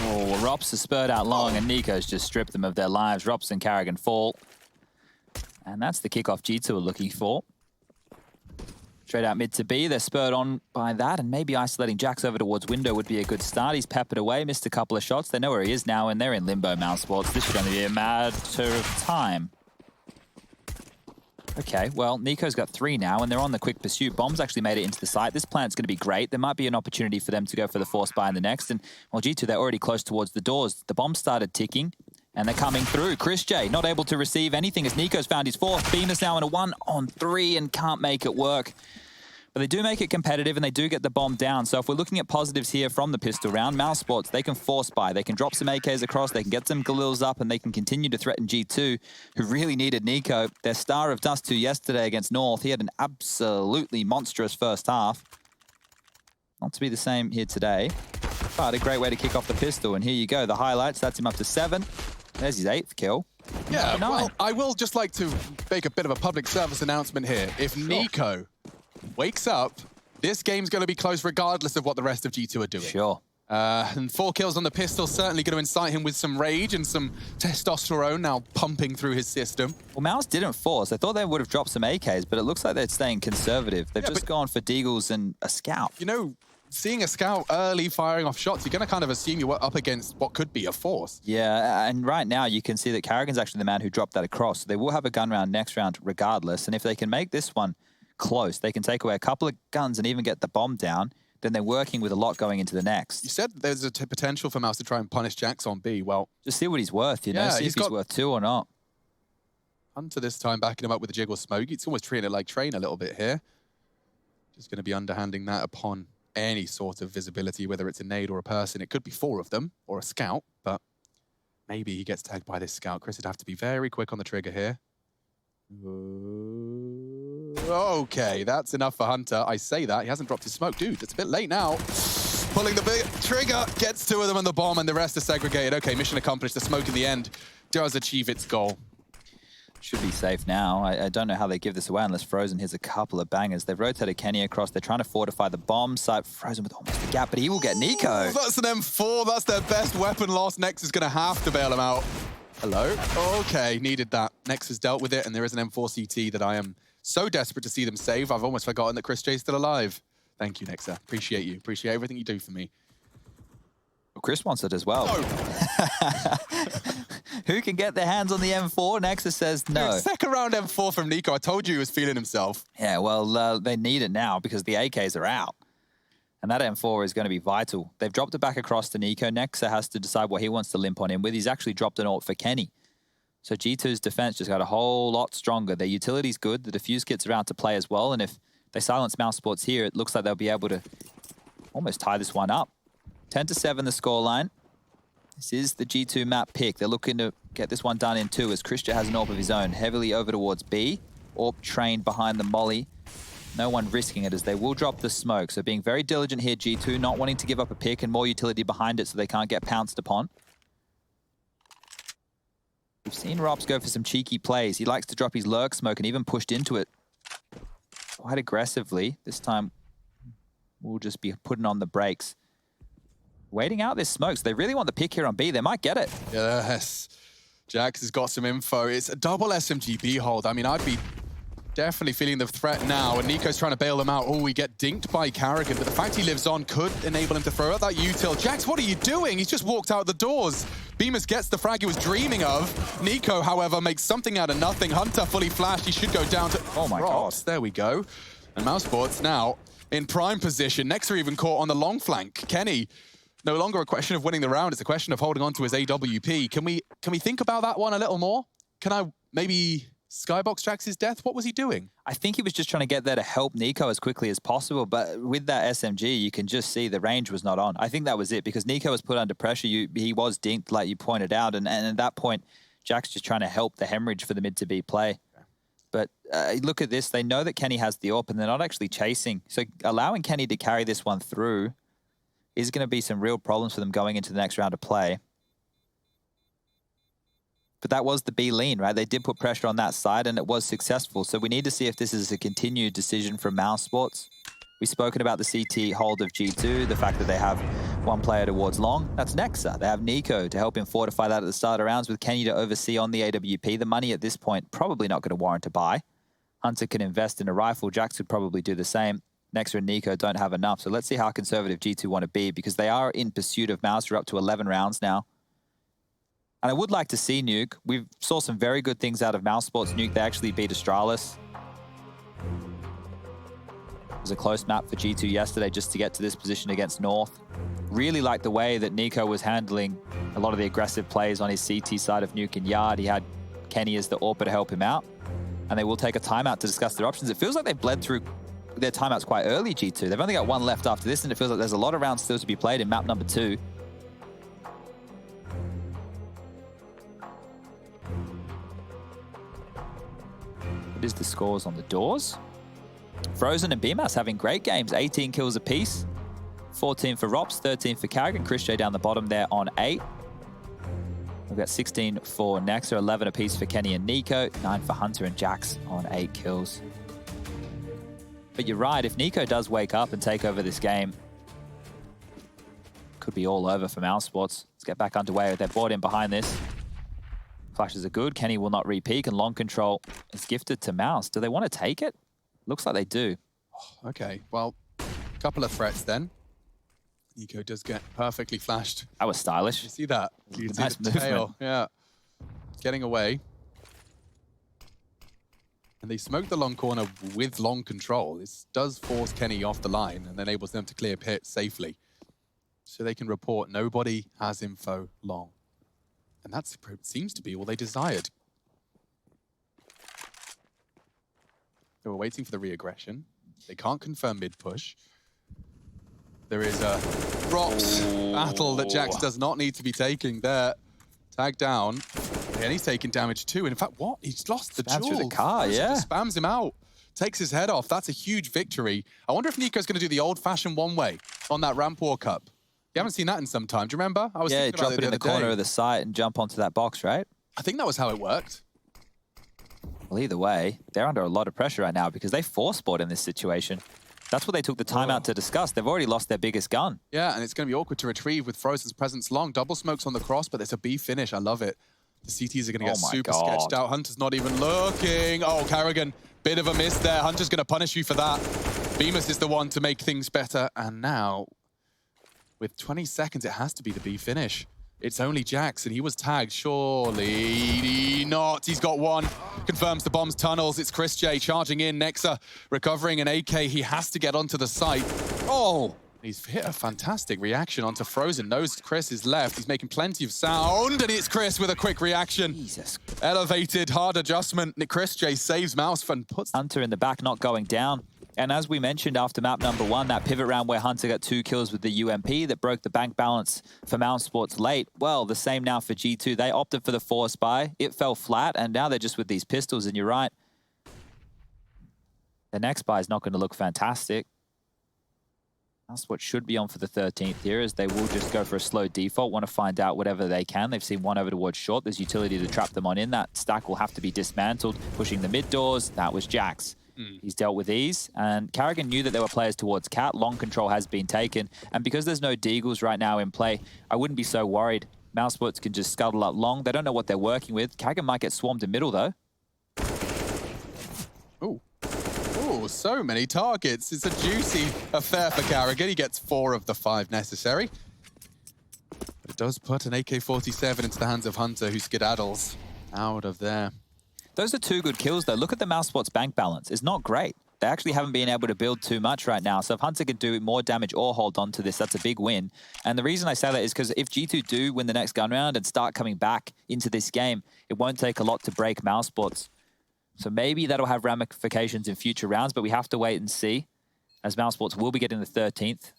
Oh, Rops has spurred out long, and niko's just stripped them of their lives. Rops and Carrigan fall. And that's the kickoff G2 are looking for. Straight out mid to B, they're spurred on by that, and maybe isolating Jax over towards window would be a good start. He's peppered away, missed a couple of shots. They know where he is now, and they're in limbo, mousesports. This should only be a matter of time. Okay, well, niko's got 3 now, and they're on the quick pursuit. Bomb's actually made it into the site. This plant's going to be great. There might be an opportunity for them to go for the force buy in the next. And, well, G2, they're already close towards the doors. The bomb started ticking, and they're coming through. Chris J not able to receive anything as niko's found his fourth. Beam is now in a 1-on-3 and can't make it work. But they do make it competitive, and they do get the bomb down. So if we're looking at positives here from the pistol round, mousesports, they can force buy. They can drop some AKs across, they can get some Galils up, and they can continue to threaten G2, who really needed niko. Their star of DUST2 yesterday against North, he had an absolutely monstrous first half. Not to be the same here today, but a great way to kick off the pistol. And here you go, the highlights. That's him up to 7. There's his 8th kill. Yeah, well, I will just like to make a bit of a public service announcement here. If niko wakes up, this game's going to be close regardless of what the rest of G2 are doing. Sure. And 4 kills on the pistol, certainly going to incite him with some rage and some testosterone now pumping through his system. Well, Mouse didn't force. I thought they would have dropped some AKs, but it looks like they're staying conservative. They've just gone for deagles and a scout. You know, seeing a scout early firing off shots, you're going to kind of assume you're up against what could be a force. Yeah, and right now you can see that Carrigan's actually the man who dropped that across. So they will have a gun round next round regardless. And if they can make this one close, they can take away a couple of guns and even get the bomb down, then they're working with a lot going into the next. You said there's a potential for Mouse to try and punish Jax on B. Well, just see what he's worth, you know, see if he's worth 2 or not. Hunter this time backing him up with a jiggle smoke. It's almost treating it like Train a little bit here. Just going to be underhanding that upon any sort of visibility, whether it's a nade or a person. It could be 4 of them or a scout, but maybe he gets tagged by this scout. Chris would have to be very quick on the trigger here. Okay, that's enough for Hunter. I say that. He hasn't dropped his smoke. Dude, it's a bit late now. Pulling the big trigger, gets 2 of them on the bomb, and the rest are segregated. Okay, mission accomplished. The smoke in the end does achieve its goal. Should be safe now. I don't know how they give this away unless Frozen hits a couple of bangers. They've rotated Kenny across. They're trying to fortify the bomb site. Frozen with almost a gap, but he will get niko. That's an M4. That's their best weapon loss. Nex is going to have to bail him out. Hello? Okay, needed that. Nex has dealt with it, and there is an M4 CT that I am so desperate to see them save. I've almost forgotten that Chris J's still alive. Thank you, Nexa. Appreciate you. Appreciate everything you do for me. Well, Chris wants it as well. No. Who can get their hands on the M4? Nexus says no. Dude, second round M4 from niko. I told you he was feeling himself. Yeah, well, they need it now because the AKs are out. And that M4 is going to be vital. They've dropped it back across to niko. Nexa has to decide what he wants to limp on him with. He's actually dropped an ult for Kenny. So G2's defense just got a whole lot stronger. Their utility's good. The defuse kit's around to play as well. And if they silence mousesports here, it looks like they'll be able to almost tie this one up. 10-7 the scoreline. This is the G2 map pick. They're looking to get this one done in 2 as Christian has an AWP of his own. Heavily over towards B. AWP trained behind the molly. No one risking it as they will drop the smoke. So being very diligent here, G2, not wanting to give up a pick and more utility behind it so they can't get pounced upon. We've seen Rops go for some cheeky plays. He likes to drop his lurk smoke and even pushed into it quite aggressively. This time, we'll just be putting on the brakes. Waiting out this smoke, so they really want the pick here on B. They might get it. Yes. Jax has got some info. It's a double SMGB hold. I mean, I'd be definitely feeling the threat now, and niko's trying to bail them out. Oh, we get dinked by Carrigan, but the fact he lives on could enable him to throw out that util. Jax, what are you doing? He's just walked out the doors. Bemis gets the frag he was dreaming of. niko, however, makes something out of nothing. Hunter fully flashed. He should go down to... Oh my God. There we go. And mousesports now in prime position. Next are even caught on the long flank. Kenny, no longer a question of winning the round. It's a question of holding on to his AWP. Can we think about that one a little more? Can I maybe skybox Jax's death? What was he doing? I think he was just trying to get there to help niko as quickly as possible, but with that SMG, you can just see the range was not on. I think that was it, because niko was put under pressure. He was dinked, like you pointed out, and at that point, Jax just trying to help the hemorrhage for the mid to B play. But look at this. They know that Kenny has the AWP, and they're not actually chasing. So allowing Kenny to carry this one through is going to be some real problems for them going into the next round of play. But that was the B lean, right? They did put pressure on that side, and it was successful. So we need to see if this is a continued decision from mousesports. We've spoken about the CT hold of G2, the fact that they have One player towards long, that's Nexa. They have niko to help him fortify that at the start of rounds with Kenny to oversee on the AWP. The money at this point, probably not going to warrant a buy. Hunter can invest in a rifle. Jax would probably do the same. Nexa and niko don't have enough. So let's see how conservative G2 want to be, because they are in pursuit of Mouse. We're up to 11 rounds now. And I would like to see Nuke. We saw some very good things out of mousesports. Nuke, they actually beat Astralis. It was a close map for G2 yesterday just to get to this position against North. Really like the way that niko was handling a lot of the aggressive plays on his CT side of Nuke and Yard. He had Kenny as the AWPer to help him out. And they will take a timeout to discuss their options. It feels like they've bled through their timeouts quite early, G2. They've only got one left after this, and it feels like there's a lot of rounds still to be played in map number 2. What is the scores on the doors? Frozen and BMAS having great games. 18 kills apiece. 14 for Rops, 13 for Carrigan. Chris J down the bottom there on 8. We've got 16 for Nexa, 11 apiece for Kenny and niko, 9 for Hunter and Jax on 8 kills. But you're right, if niko does wake up and take over this game, could be all over for mousesports. Let's get back underway. They're brought in behind this. Flashes are good. Kenny will not re-peek, and long control is gifted to Mouse. Do they want to take it? Looks like they do. Okay, well, a couple of threats then. niko does get perfectly flashed. That was stylish. You see that? You see Nice the tail. movement. Yeah. Getting away. And they smoke the long corner with long control. This does force Kenny off the line and enables them to clear pit safely. So they can report nobody has info long. And that seems to be all they desired. They were waiting for the re-aggression. They can't confirm mid-push. There is a Rops battle that Jax does not need to be taking there. Tagged down. And he's taking damage too. And in fact, what? He's lost the jewel. Through the car, yeah. Just spams him out. Takes his head off. That's a huge victory. I wonder if niko's going to do the old-fashioned one-way on that ramp walk up. You haven't seen that in some time. Do you remember? I was Yeah, drop it in the corner of the site and jump onto that box, right? I think that was how it worked. Well, either way, they're under a lot of pressure right now because they force-sport in this situation. That's what they took the time out to discuss. They've already lost their biggest gun. Yeah, and it's going to be awkward to retrieve with Frozen's presence long. Double smokes on the cross, but there's a B finish. I love it. The CTs are going to get super sketched out. Hunter's not even looking. Oh, Carrigan, bit of a miss there. Hunter's going to punish you for that. Bemis is the one to make things better. And now, with 20 seconds, it has to be the B finish. It's only Jax, and he was tagged. Surely not. He's got one. Confirms the bomb's tunnels. It's Chris J charging in. Nexa recovering an AK. He has to get onto the site. Oh! He's hit a fantastic reaction onto Frozen. Knows Chris is left. He's making plenty of sound, and it's Chris with a quick reaction. Jesus. Elevated, hard adjustment. Chris J saves Mouse and puts Hunter in the back, not going down. And as we mentioned after map number 1, that pivot round where Hunter got 2 kills with the UMP that broke the bank balance for mousesports late. Well, the same now for G2. They opted for the force buy. It fell flat, and now they're just with these pistols, and you're right. The next buy is not going to look fantastic. That's what should be on for the 13th here, is they will just go for a slow default, want to find out whatever they can. They've seen one over towards short. There's utility to trap them on in. That stack will have to be dismantled. Pushing the mid doors, that was Jax. He's dealt with ease, and Carrigan knew that there were players towards Cat. Long control has been taken, and because there's no Deagles right now in play, I wouldn't be so worried. Mousesports can just scuttle up long. They don't know what they're working with. Carrigan might get swarmed in middle, though. Ooh. Ooh, so many targets. It's a juicy affair for Carrigan. He gets 4 of the 5 necessary. But it does put an AK-47 into the hands of Hunter, who skedaddles out of there. Those are 2 good kills, though. Look at the mousesports bank balance. It's not great. They actually haven't been able to build too much right now. So if Hunter can do more damage or hold on to this, that's a big win. And the reason I say that is because if G2 do win the next gun round and start coming back into this game, it won't take a lot to break mousesports. So maybe that'll have ramifications in future rounds, but we have to wait and see, as mousesports will be getting the 13th.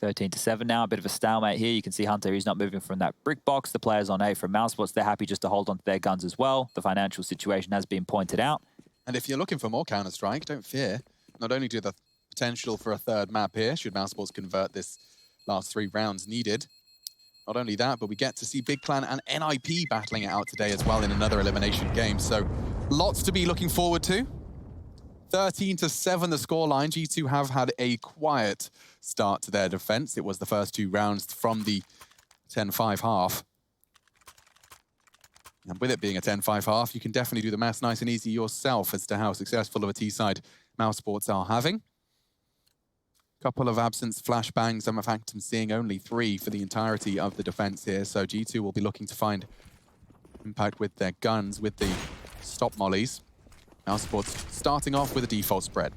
13-7 now, a bit of a stalemate here. You can see Hunter, he's not moving from that brick box. The players on A from mousesports, they're happy just to hold on to their guns as well. The financial situation has been pointed out. And if you're looking for more Counter-Strike, don't fear. Not only do the potential for a 3rd map here, should mousesports convert this last 3 rounds needed. Not only that, but we get to see Big Clan and NIP battling it out today as well in another elimination game. So lots to be looking forward to. 13-7 the scoreline. G2 have had a quiet start to their defense. It was the first 2 rounds from the 10-5 half. And with it being a 10-5 half, you can definitely do the maths nice and easy yourself as to how successful of a T-side mousesports are having. Couple of absence flashbangs. In fact, I'm seeing only 3 for the entirety of the defense here. So G2 will be looking to find impact with their guns, with the stop mollies. mousesports starting off with a default spread.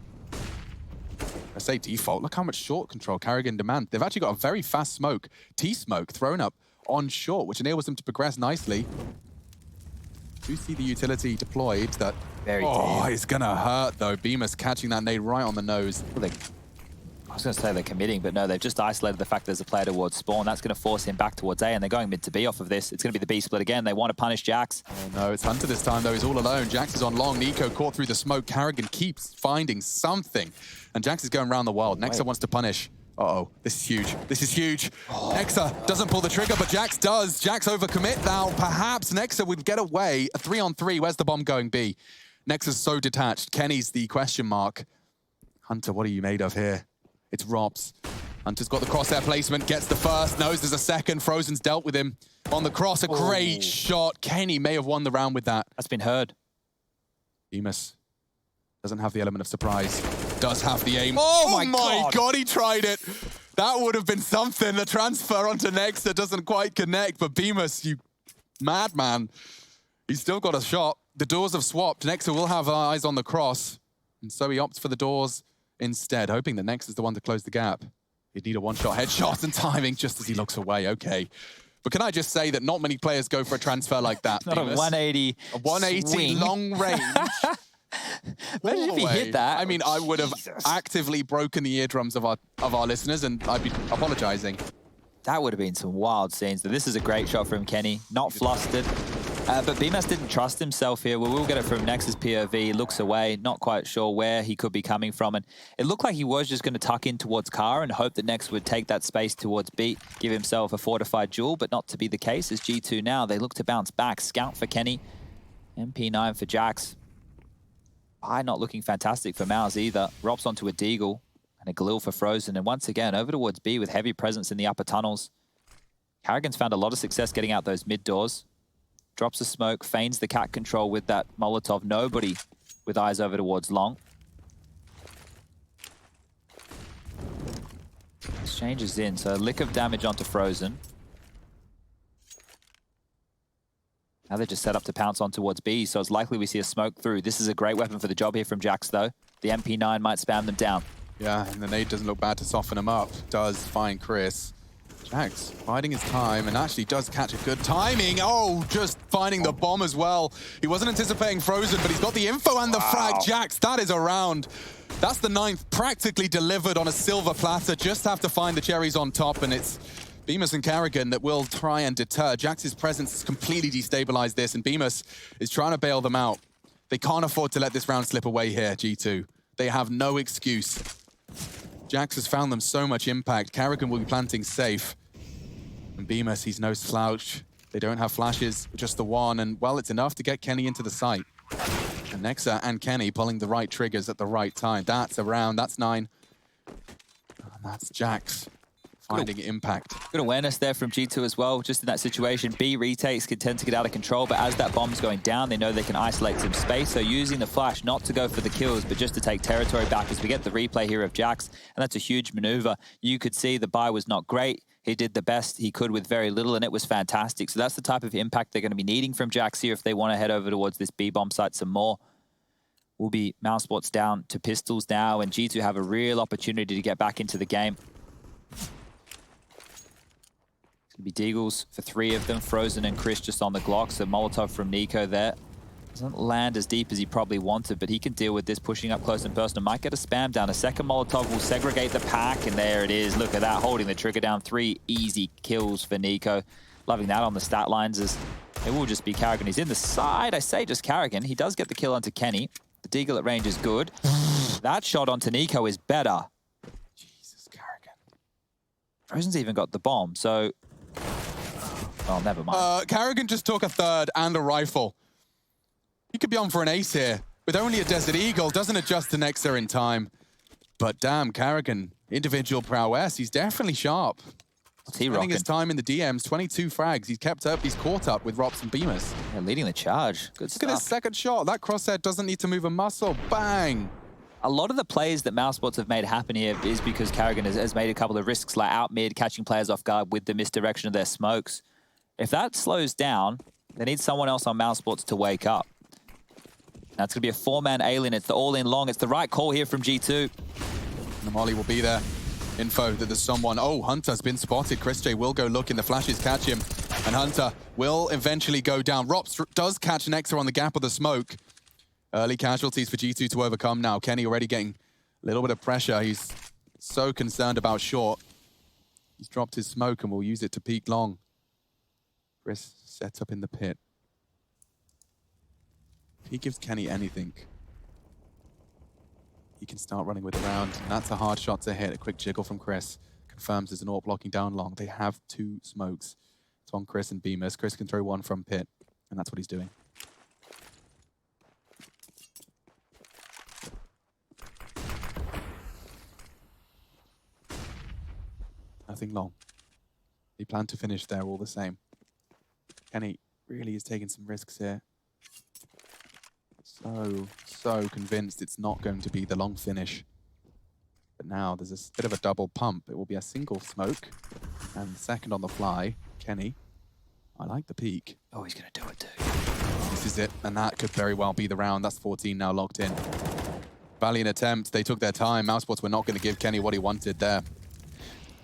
I say default, look how much short control Carrigan demand. They've actually got a very fast smoke, T-smoke, thrown up on short, which enables them to progress nicely. Do see the utility deployed that... it's gonna hurt though. Bemis catching that nade right on the nose. Well, I was going to say they're committing, but no, they've just isolated the fact there's a player towards spawn. That's going to force him back towards A, and they're going mid to B off of this. It's going to be the B split again. They want to punish Jax. Oh no, it's Hunter this time though. He's all alone. Jax is on long. niko caught through the smoke. Carrigan keeps finding something. And Jax is going around the world. Nexa wants to punish. Uh-oh, this is huge. This is huge. Nexa doesn't pull the trigger, but Jax does. Jax overcommit now. Perhaps Nexa would get away. A 3-on-3. Where's the bomb going, B? Nexa's so detached. Kenny's the question mark. Hunter, what are you made of here? It's Robs. Hunter's got the crosshair placement, gets the first, knows there's a second. Frozen's dealt with him on the cross. A great shot. Kenny may have won the round with that. That's been heard. Bemis doesn't have the element of surprise. Does have the aim. Oh my God, he tried it. That would have been something. The transfer onto Nexa doesn't quite connect, but Bemis, you madman. He's still got a shot. The doors have swapped. Nexa will have eyes on the cross, and so he opts for the doors instead, hoping that Nexa is the one to close the gap. He'd need a one-shot headshot and timing just as he looks away. Okay. But can I just say that not many players go for a transfer like that, Not Bemis. a 180 A 180 swing. long range. Imagine if he hit that. I mean, I would have actively broken the eardrums of our listeners, and I'd be apologizing. That would have been some wild scenes. This is a great shot from Kenny. Not flustered. But Bemis didn't trust himself here. Well, we'll get it from Nexa's POV. Looks away, not quite sure where he could be coming from. And it looked like he was just going to tuck in towards Car and hope that Nex would take that space towards B, give himself a fortified duel, but not to be the case. As G2 now, they look to bounce back. Scout for Kenny. MP9 for Jax. Pie not looking fantastic for Mouse either. Rops onto a Deagle and a Galil for Frozen. And once again, over towards B with heavy presence in the upper tunnels. Carrigan's found a lot of success getting out those mid doors. Drops the smoke, feigns the cat control with that Molotov. Nobody with eyes over towards long. Exchanges in, so a lick of damage onto Frozen. Now they're just set up to pounce on towards B, so it's likely we see a smoke through. This is a great weapon for the job here from Jax, though. The MP9 might spam them down. Yeah, and the nade doesn't look bad to soften him up. Does find Chris. Jax biding his time and actually does catch a good timing. Oh, just finding the bomb as well. He wasn't anticipating Frozen, but he's got the info and the frag. Jax, that is a round. That's the 9th practically delivered on a silver platter. Just have to find the cherries on top, and it's Bemis and Carrigan that will try and deter. Jax's presence has completely destabilized this, and Bemis is trying to bail them out. They can't afford to let this round slip away here, G2. They have no excuse. Jax has found them so much impact. Carrigan will be planting safe. And Bemis, he's no slouch. They don't have flashes, just the one. And, well, it's enough to get Kenny into the site. And Nexa and Kenny pulling the right triggers at the right time. That's a round. That's 9. And that's Jax finding impact. Good awareness there from G2 as well, just in that situation. B retakes can tend to get out of control, but as that bomb's going down, they know they can isolate some space. So using the flash not to go for the kills, but just to take territory back as we get the replay here of Jax. And that's a huge maneuver. You could see the buy was not great. He did the best he could with very little, and it was fantastic. So that's the type of impact they're going to be needing from Jax here if they want to head over towards this B-bomb site some more. Will be mousesports down to pistols now, and G2 have a real opportunity to get back into the game. It's going to be Deagles for 3 of them. Frozen and Chris just on the Glock. So Molotov from niko there. Doesn't land as deep as he probably wanted, but he can deal with this, pushing up close and personal. Might get a spam down. A second Molotov will segregate the pack, and there it is. Look at that, holding the trigger down. 3 easy kills for niko. Loving that on the stat lines as it will just be Carrigan. He's in the side. I say just Carrigan. He does get the kill onto Kenny. The Deagle at range is good. That shot onto niko is better. Jesus, Carrigan. Frozen's even got the bomb, so... Oh, never mind. Carrigan just took a 3rd and a rifle. He could be on for an ace here. with only a Desert Eagle, doesn't adjust to Nexa in time. But damn, Carrigan, individual prowess, he's definitely sharp. What's he Spending rocking? his time in the DMs, 22 frags. He's kept up, he's caught up with Rops and Beamers. Yeah, leading the charge. Good Look stuff. at his second shot. That crosshair doesn't need to move a muscle. Bang! A lot of the plays that mousesports have made happen here is because Carrigan has made a couple of risks, like out mid, catching players off guard with the misdirection of their smokes. If that slows down, they need someone else on mousesports to wake up. Now it's going to be a 4-man alien. It's the all-in long. It's the right call here from G2. And the molly will be there. Info that there's someone. Oh, Hunter's been spotted. Chris J will go look in. The flashes catch him. And Hunter will eventually go down. Rops does catch Nexa on the gap of the smoke. Early casualties for G2 to overcome now. Kenny already getting a little bit of pressure. He's so concerned about short. He's dropped his smoke and will use it to peek long. Chris sets up in the pit. If he gives Kenny anything, he can start running with a round. And that's a hard shot to hit. A quick jiggle from Chris. Confirms there's an AWP blocking down long. They have 2 smokes. It's on Chris and Beamers. Chris can throw one from pit, and that's what he's doing. Nothing long. He planned to finish there all the same. Kenny really is taking some risks here. So convinced it's not going to be the long finish. But now there's a bit of a double pump. It will be a single smoke. And the second on the fly, Kenny. I like the peak. Oh, he's going to do it too. This is it. And that could very well be the round. That's 14 now locked in. Valiant attempt. They took their time. mousesports were not going to give Kenny what he wanted there.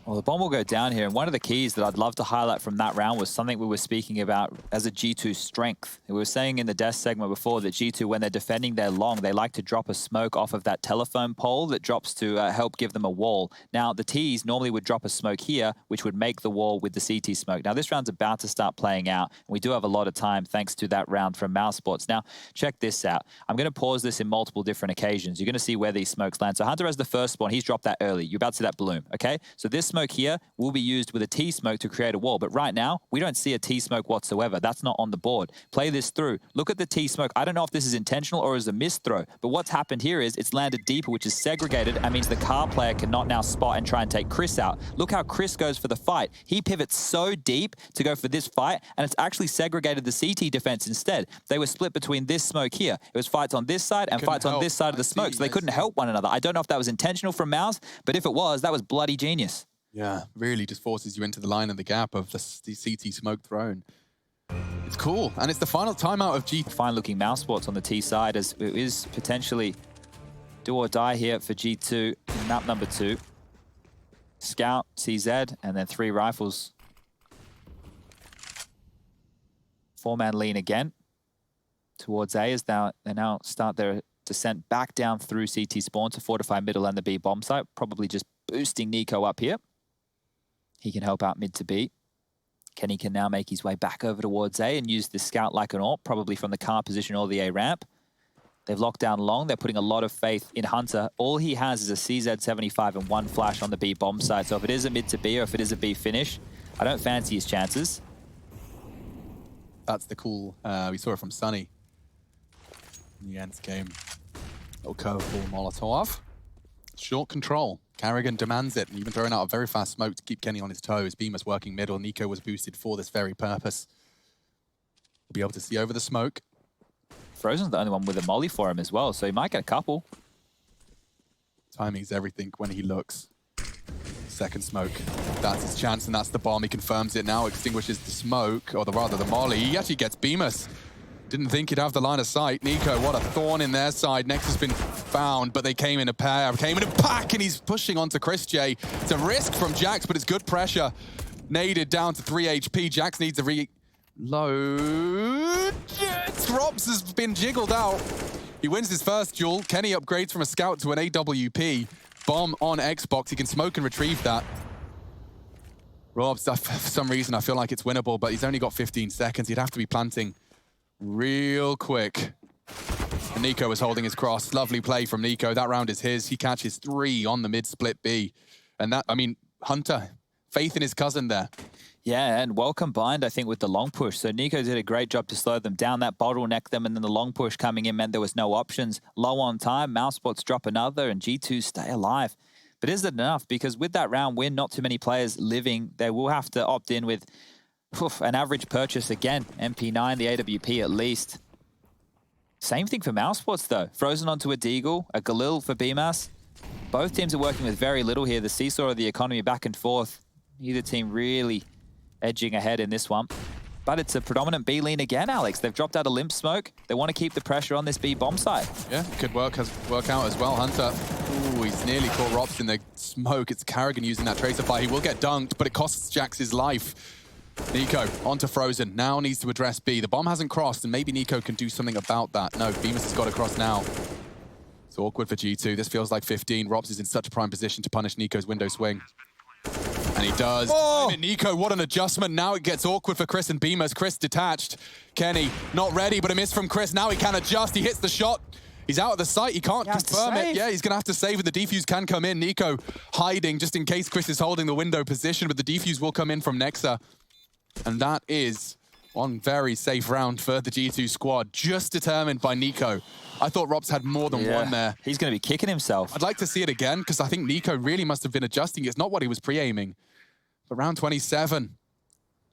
Well, the bomb will go down here, and one of the keys that I'd love to highlight from that round was something we were speaking about as a G2 strength. We were saying in the DUST segment before that G2, when they're defending their long, they like to drop a smoke off of that telephone pole that drops to help give them a wall. Now, the Ts normally would drop a smoke here, which would make the wall with the CT smoke. Now, this round's about to start playing out, and we do have a lot of time thanks to that round from mousesports. Now, check this out. I'm going to pause this in multiple different occasions. You're going to see where these smokes land. So Hunter has the first spawn. He's dropped that early. You're about to see that bloom, okay? So this smoke here will be used with a T smoke to create a wall. But right now, we don't see a T smoke whatsoever. That's not on the board. Play this through. Look at the T smoke. I don't know if this is intentional or is a missed throw, but what's happened here is it's landed deeper, which is segregated. That means the car player cannot now spot and try and take Chris out. Look how Chris goes for the fight. He pivots so deep to go for this fight, and it's actually segregated the CT defense instead. They were split between this smoke here. It was fights on this side and fights on this side of the smoke, so they couldn't help one another. I don't know if that was intentional from Mouse, but if it was, that was bloody genius. Yeah, really just forces you into the line and the gap of the CT smoke thrown. It's cool, and it's the final timeout of G2. Fine-looking mousesports on the T side, as it is potentially do or die here for G2 in map number 2. Scout, CZ, and then 3 rifles. 4-man lean again towards A as they now start their descent back down through CT spawn to fortify middle and the B bomb site, probably just boosting Niko up here. He can help out mid to B. Kenny can now make his way back over towards A and use the scout like an AWP, probably from the car position or the A ramp. They've locked down long. They're putting a lot of faith in Hunter. All he has is a CZ75 and 1 flash on the B bomb site. So if it is a mid to B or if it is a B finish, I don't fancy his chances. That's the cool, we saw it from Sunny in the ends game. Little curveball Molotov. Short control. Carrigan demands it, and even throwing out a very fast smoke to keep Kenny on his toes. Beamer's working middle. Niko was boosted for this very purpose. We'll be able to see over the smoke. Frozen's the only one with a molly for him as well, so he might get a couple. Timing's everything when he looks. Second smoke. That's his chance, and that's the bomb. He confirms it now, extinguishes the smoke, or rather the molly. He actually gets Beamers. Didn't think he'd have the line of sight. Niko, what a thorn in their side. Next has been found, but they came in a pair, came in a pack, and he's pushing onto Chris J. It's a risk from Jax, but it's good pressure. Naded down to 3 HP. Jax needs a reload. Drops has been jiggled out. He wins his first duel. Kenny upgrades from a scout to an AWP. Bomb on Xbox. He can smoke and retrieve that. Robs, for some reason, I feel like it's winnable, but he's only got 15 seconds. He'd have to be planting real quick. And Niko is holding his cross. Lovely play from Niko. That round is his. He catches 3 on the mid-split B. And that, I mean, Hunter, faith in his cousin there. Yeah, and well combined, I think, with the long push. So niko did a great job to slow them down, that bottleneck them, and then the long push coming in meant there was no options. Low on time, mousesports drop another, and G2 stay alive. But is it enough? Because with that round win, not too many players living, they will have to opt in with an average purchase again. MP9, the AWP at least. Same thing for mousesports, though. Frozen onto a Deagle, a Galil for BMAS. Both teams are working with very little here. The seesaw of the economy back and forth. Neither team really edging ahead in this one. But it's a predominant B lean again, Alex. They've dropped out a limp smoke. They want to keep the pressure on this B bomb side. Yeah, could work out as well. Hunter, ooh, he's nearly caught Rops in the smoke. It's Carrigan using that tracer fire. He will get dunked, but it costs Jax his life. niko onto Frozen. Now needs to address B. The bomb hasn't crossed, and maybe niko can do something about that. No, Bemis has got across now. It's awkward for G2. This feels like 15. Rops is in such a prime position to punish niko's window swing. And he does. Oh! niko, what an adjustment. Now it gets awkward for Chris and Bemis. Chris detached. Kenny not ready, but a miss from Chris. Now he can adjust. He hits the shot. He's out of the sight. He can't confirm it. Yeah, he's going to have to save it. The defuse can come in. niko hiding just in case Chris is holding the window position, but the defuse will come in from Nexa. And that is one very safe round for the G2 squad, just determined by niko. I thought Rops had more than one there. He's going to be kicking himself. I'd like to see it again, because I think niko really must have been adjusting. It's not what he was pre-aiming. But round 27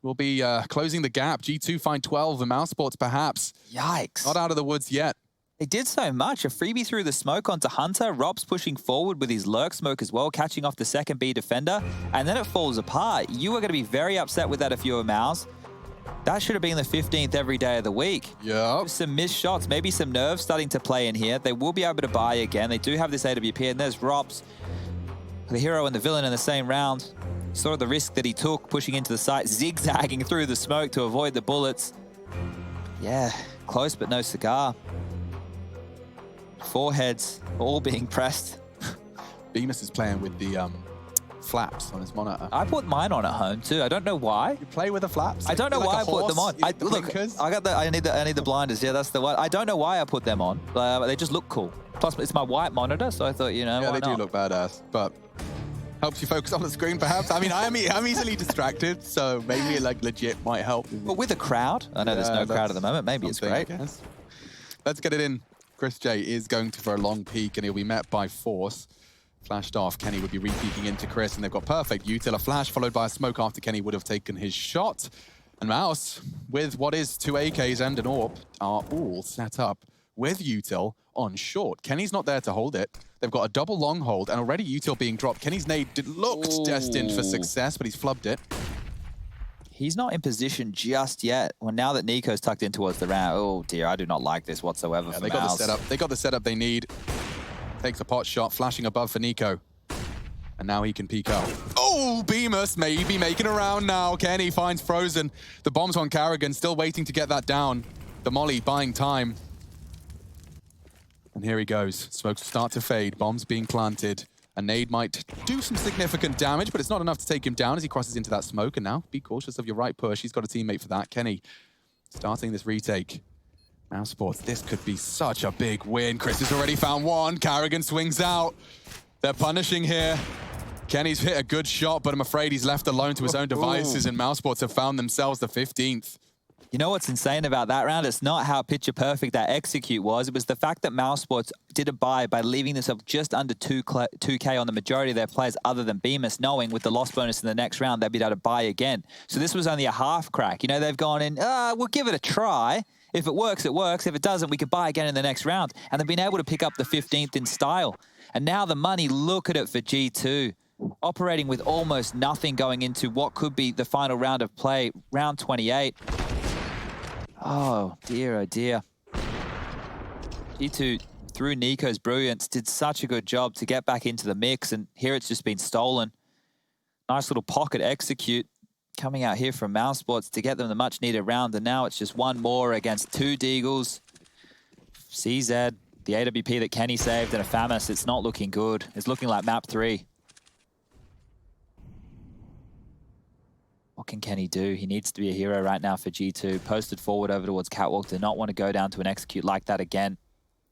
will be closing the gap. G2 find 12, and mousesports perhaps. Yikes. Not out of the woods yet. They did so much. A freebie through the smoke onto Hunter. Rob's pushing forward with his lurk smoke as well, catching off the second B defender. And then it falls apart. You are going to be very upset with that if you were Mouse. That should have been the 15th every day of the week. Yeah. Some missed shots, maybe some nerves starting to play in here. They will be able to buy again. They do have this AWP, and there's Robs, the hero and the villain in the same round. Saw the risk that he took, pushing into the site, zigzagging through the smoke to avoid the bullets. Yeah, close but no cigar. Foreheads all being pressed. Bemis is playing with the flaps on his monitor. I put mine on at home too. I don't know why. You play with the flaps? I don't know like why I put them on. Look, I got the. I need the blinders. Yeah, that's the one. I don't know why I put them on. They just look cool. Plus, it's my white monitor, so I thought, you know, yeah, why they not? do look badass, but helps you focus on the screen, perhaps. I mean, I'm easily distracted, so maybe like legit might help. But with a crowd, I know there's no crowd at the moment. Maybe it's great. Let's get it in. Chris J is going for a long peek, and he'll be met by Force. Flashed off. Kenny would be re-peeking into Chris, and they've got perfect util. A flash followed by a smoke after Kenny would have taken his shot. And Mouse, with what is 2 AKs and an AWP, are all set up with util on short. Kenny's not there to hold it. They've got a double long hold, and already util being dropped. Kenny's nade looked destined for success, but he's flubbed it. He's not in position just yet. Well, now that niko's tucked in towards the round, oh dear, I do not like this whatsoever. Yeah, they got the setup. They got the setup they need. Takes a pot shot, flashing above for niko. And now he can peek out. Oh, Bemis maybe making a round now. Kenny finds Frozen. The bomb's on Carrigan, still waiting to get that down. The molly buying time. And here he goes. Smokes start to fade. Bombs being planted. A nade might do some significant damage, but it's not enough to take him down as he crosses into that smoke. And now, be cautious of your right push. He's got a teammate for that. Kenny starting this retake. mousesports, this could be such a big win. Chris has already found one. Carrigan swings out. They're punishing here. Kenny's hit a good shot, but I'm afraid he's left alone to his own devices, and mousesports have found themselves the 15th. You know what's insane about that round? It's not how picture perfect that execute was. It was the fact that mousesports did a buy by leaving themselves just under 2K on the majority of their players other than Bemis, knowing with the loss bonus in the next round, they'd be able to buy again. So this was only a half crack. You know, they've gone in, we'll give it a try. If it works, it works. If it doesn't, we could buy again in the next round. And they've been able to pick up the 15th in style. And now the money, look at it for G2. Operating with almost nothing going into what could be the final round of play, round 28. Oh, dear, oh, dear. G2, through niko's brilliance, did such a good job to get back into the mix, and here it's just been stolen. Nice little pocket execute coming out here from mousesports to get them the much-needed round, and now it's just one more against two Deagles. CZ, the AWP that Kenny saved, and a FAMAS. It's not looking good. It's looking like map 3. What can Kenny do? He needs to be a hero right now for G2. Posted forward over towards Catwalk. Did not want to go down to an execute like that again.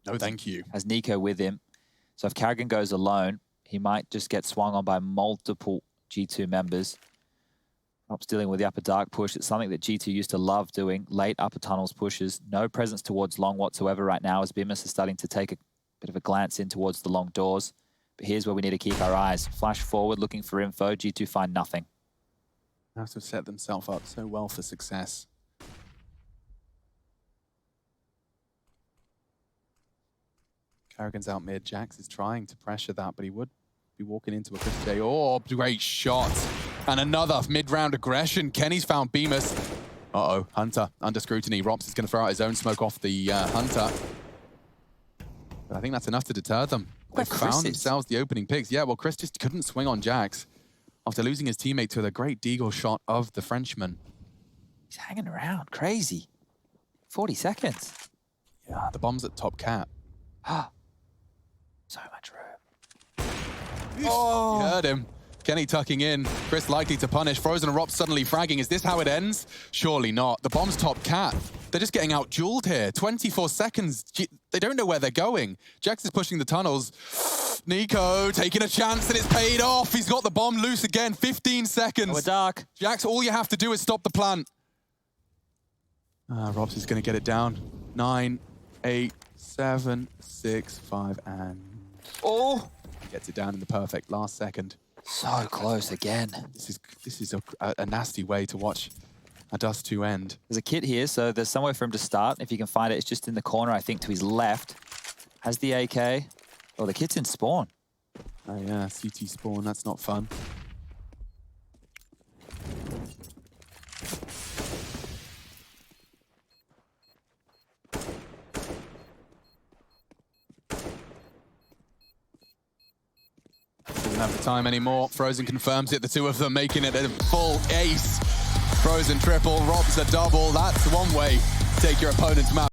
No, thank you. Has niko with him. So if Carrigan goes alone, he might just get swung on by multiple G2 members. Rob's dealing with the upper dark push. It's something that G2 used to love doing. Late upper tunnels pushes. No presence towards long whatsoever right now as Bimus is starting to take a bit of a glance in towards the long doors. But here's where we need to keep our eyes. Flash forward, looking for info. G2 find nothing. Have to set themselves up so well for success. Carrigan's out mid. Jax is trying to pressure that, but he would be walking into a Chris J. Oh, great shot. And another mid-round aggression. Kenny's found Bemis. Uh-oh, Hunter under scrutiny. Rops is going to throw out his own smoke off the Hunter. But I think that's enough to deter them. They found themselves the opening picks. Yeah, well, Chris just couldn't swing on Jax after losing his teammate to the great deagle shot of the Frenchman. He's hanging around. Crazy. 40 seconds. Yeah, the bomb's at top cat. So much room. Oh! You heard him. Kenny tucking in. Chris likely to punish. Frozen and Rops suddenly fragging. Is this how it ends? Surely not. The bomb's top cat. They're just getting out-dueled here. 24 seconds. They don't know where they're going. Jax is pushing the tunnels. niko taking a chance and it's paid off. He's got the bomb loose again. 15 seconds. We're dark. Jax, all you have to do is stop the plant. Robs is going to get it down. 9, 8, 7, 6, 5, and... Oh! Gets it down in the perfect last second. So close again. This is a nasty way to watch a DUST2 end. There's a kit here, so there's somewhere for him to start. If you can find it, it's just in the corner, I think, to his left. Has the AK. Oh, the kit's in spawn. Oh yeah, CT spawn, that's not fun. Doesn't have the time anymore. Frozen confirms it, the two of them making it a full ace. Frozen triple, Robs a double. That's one way to take your opponent's map.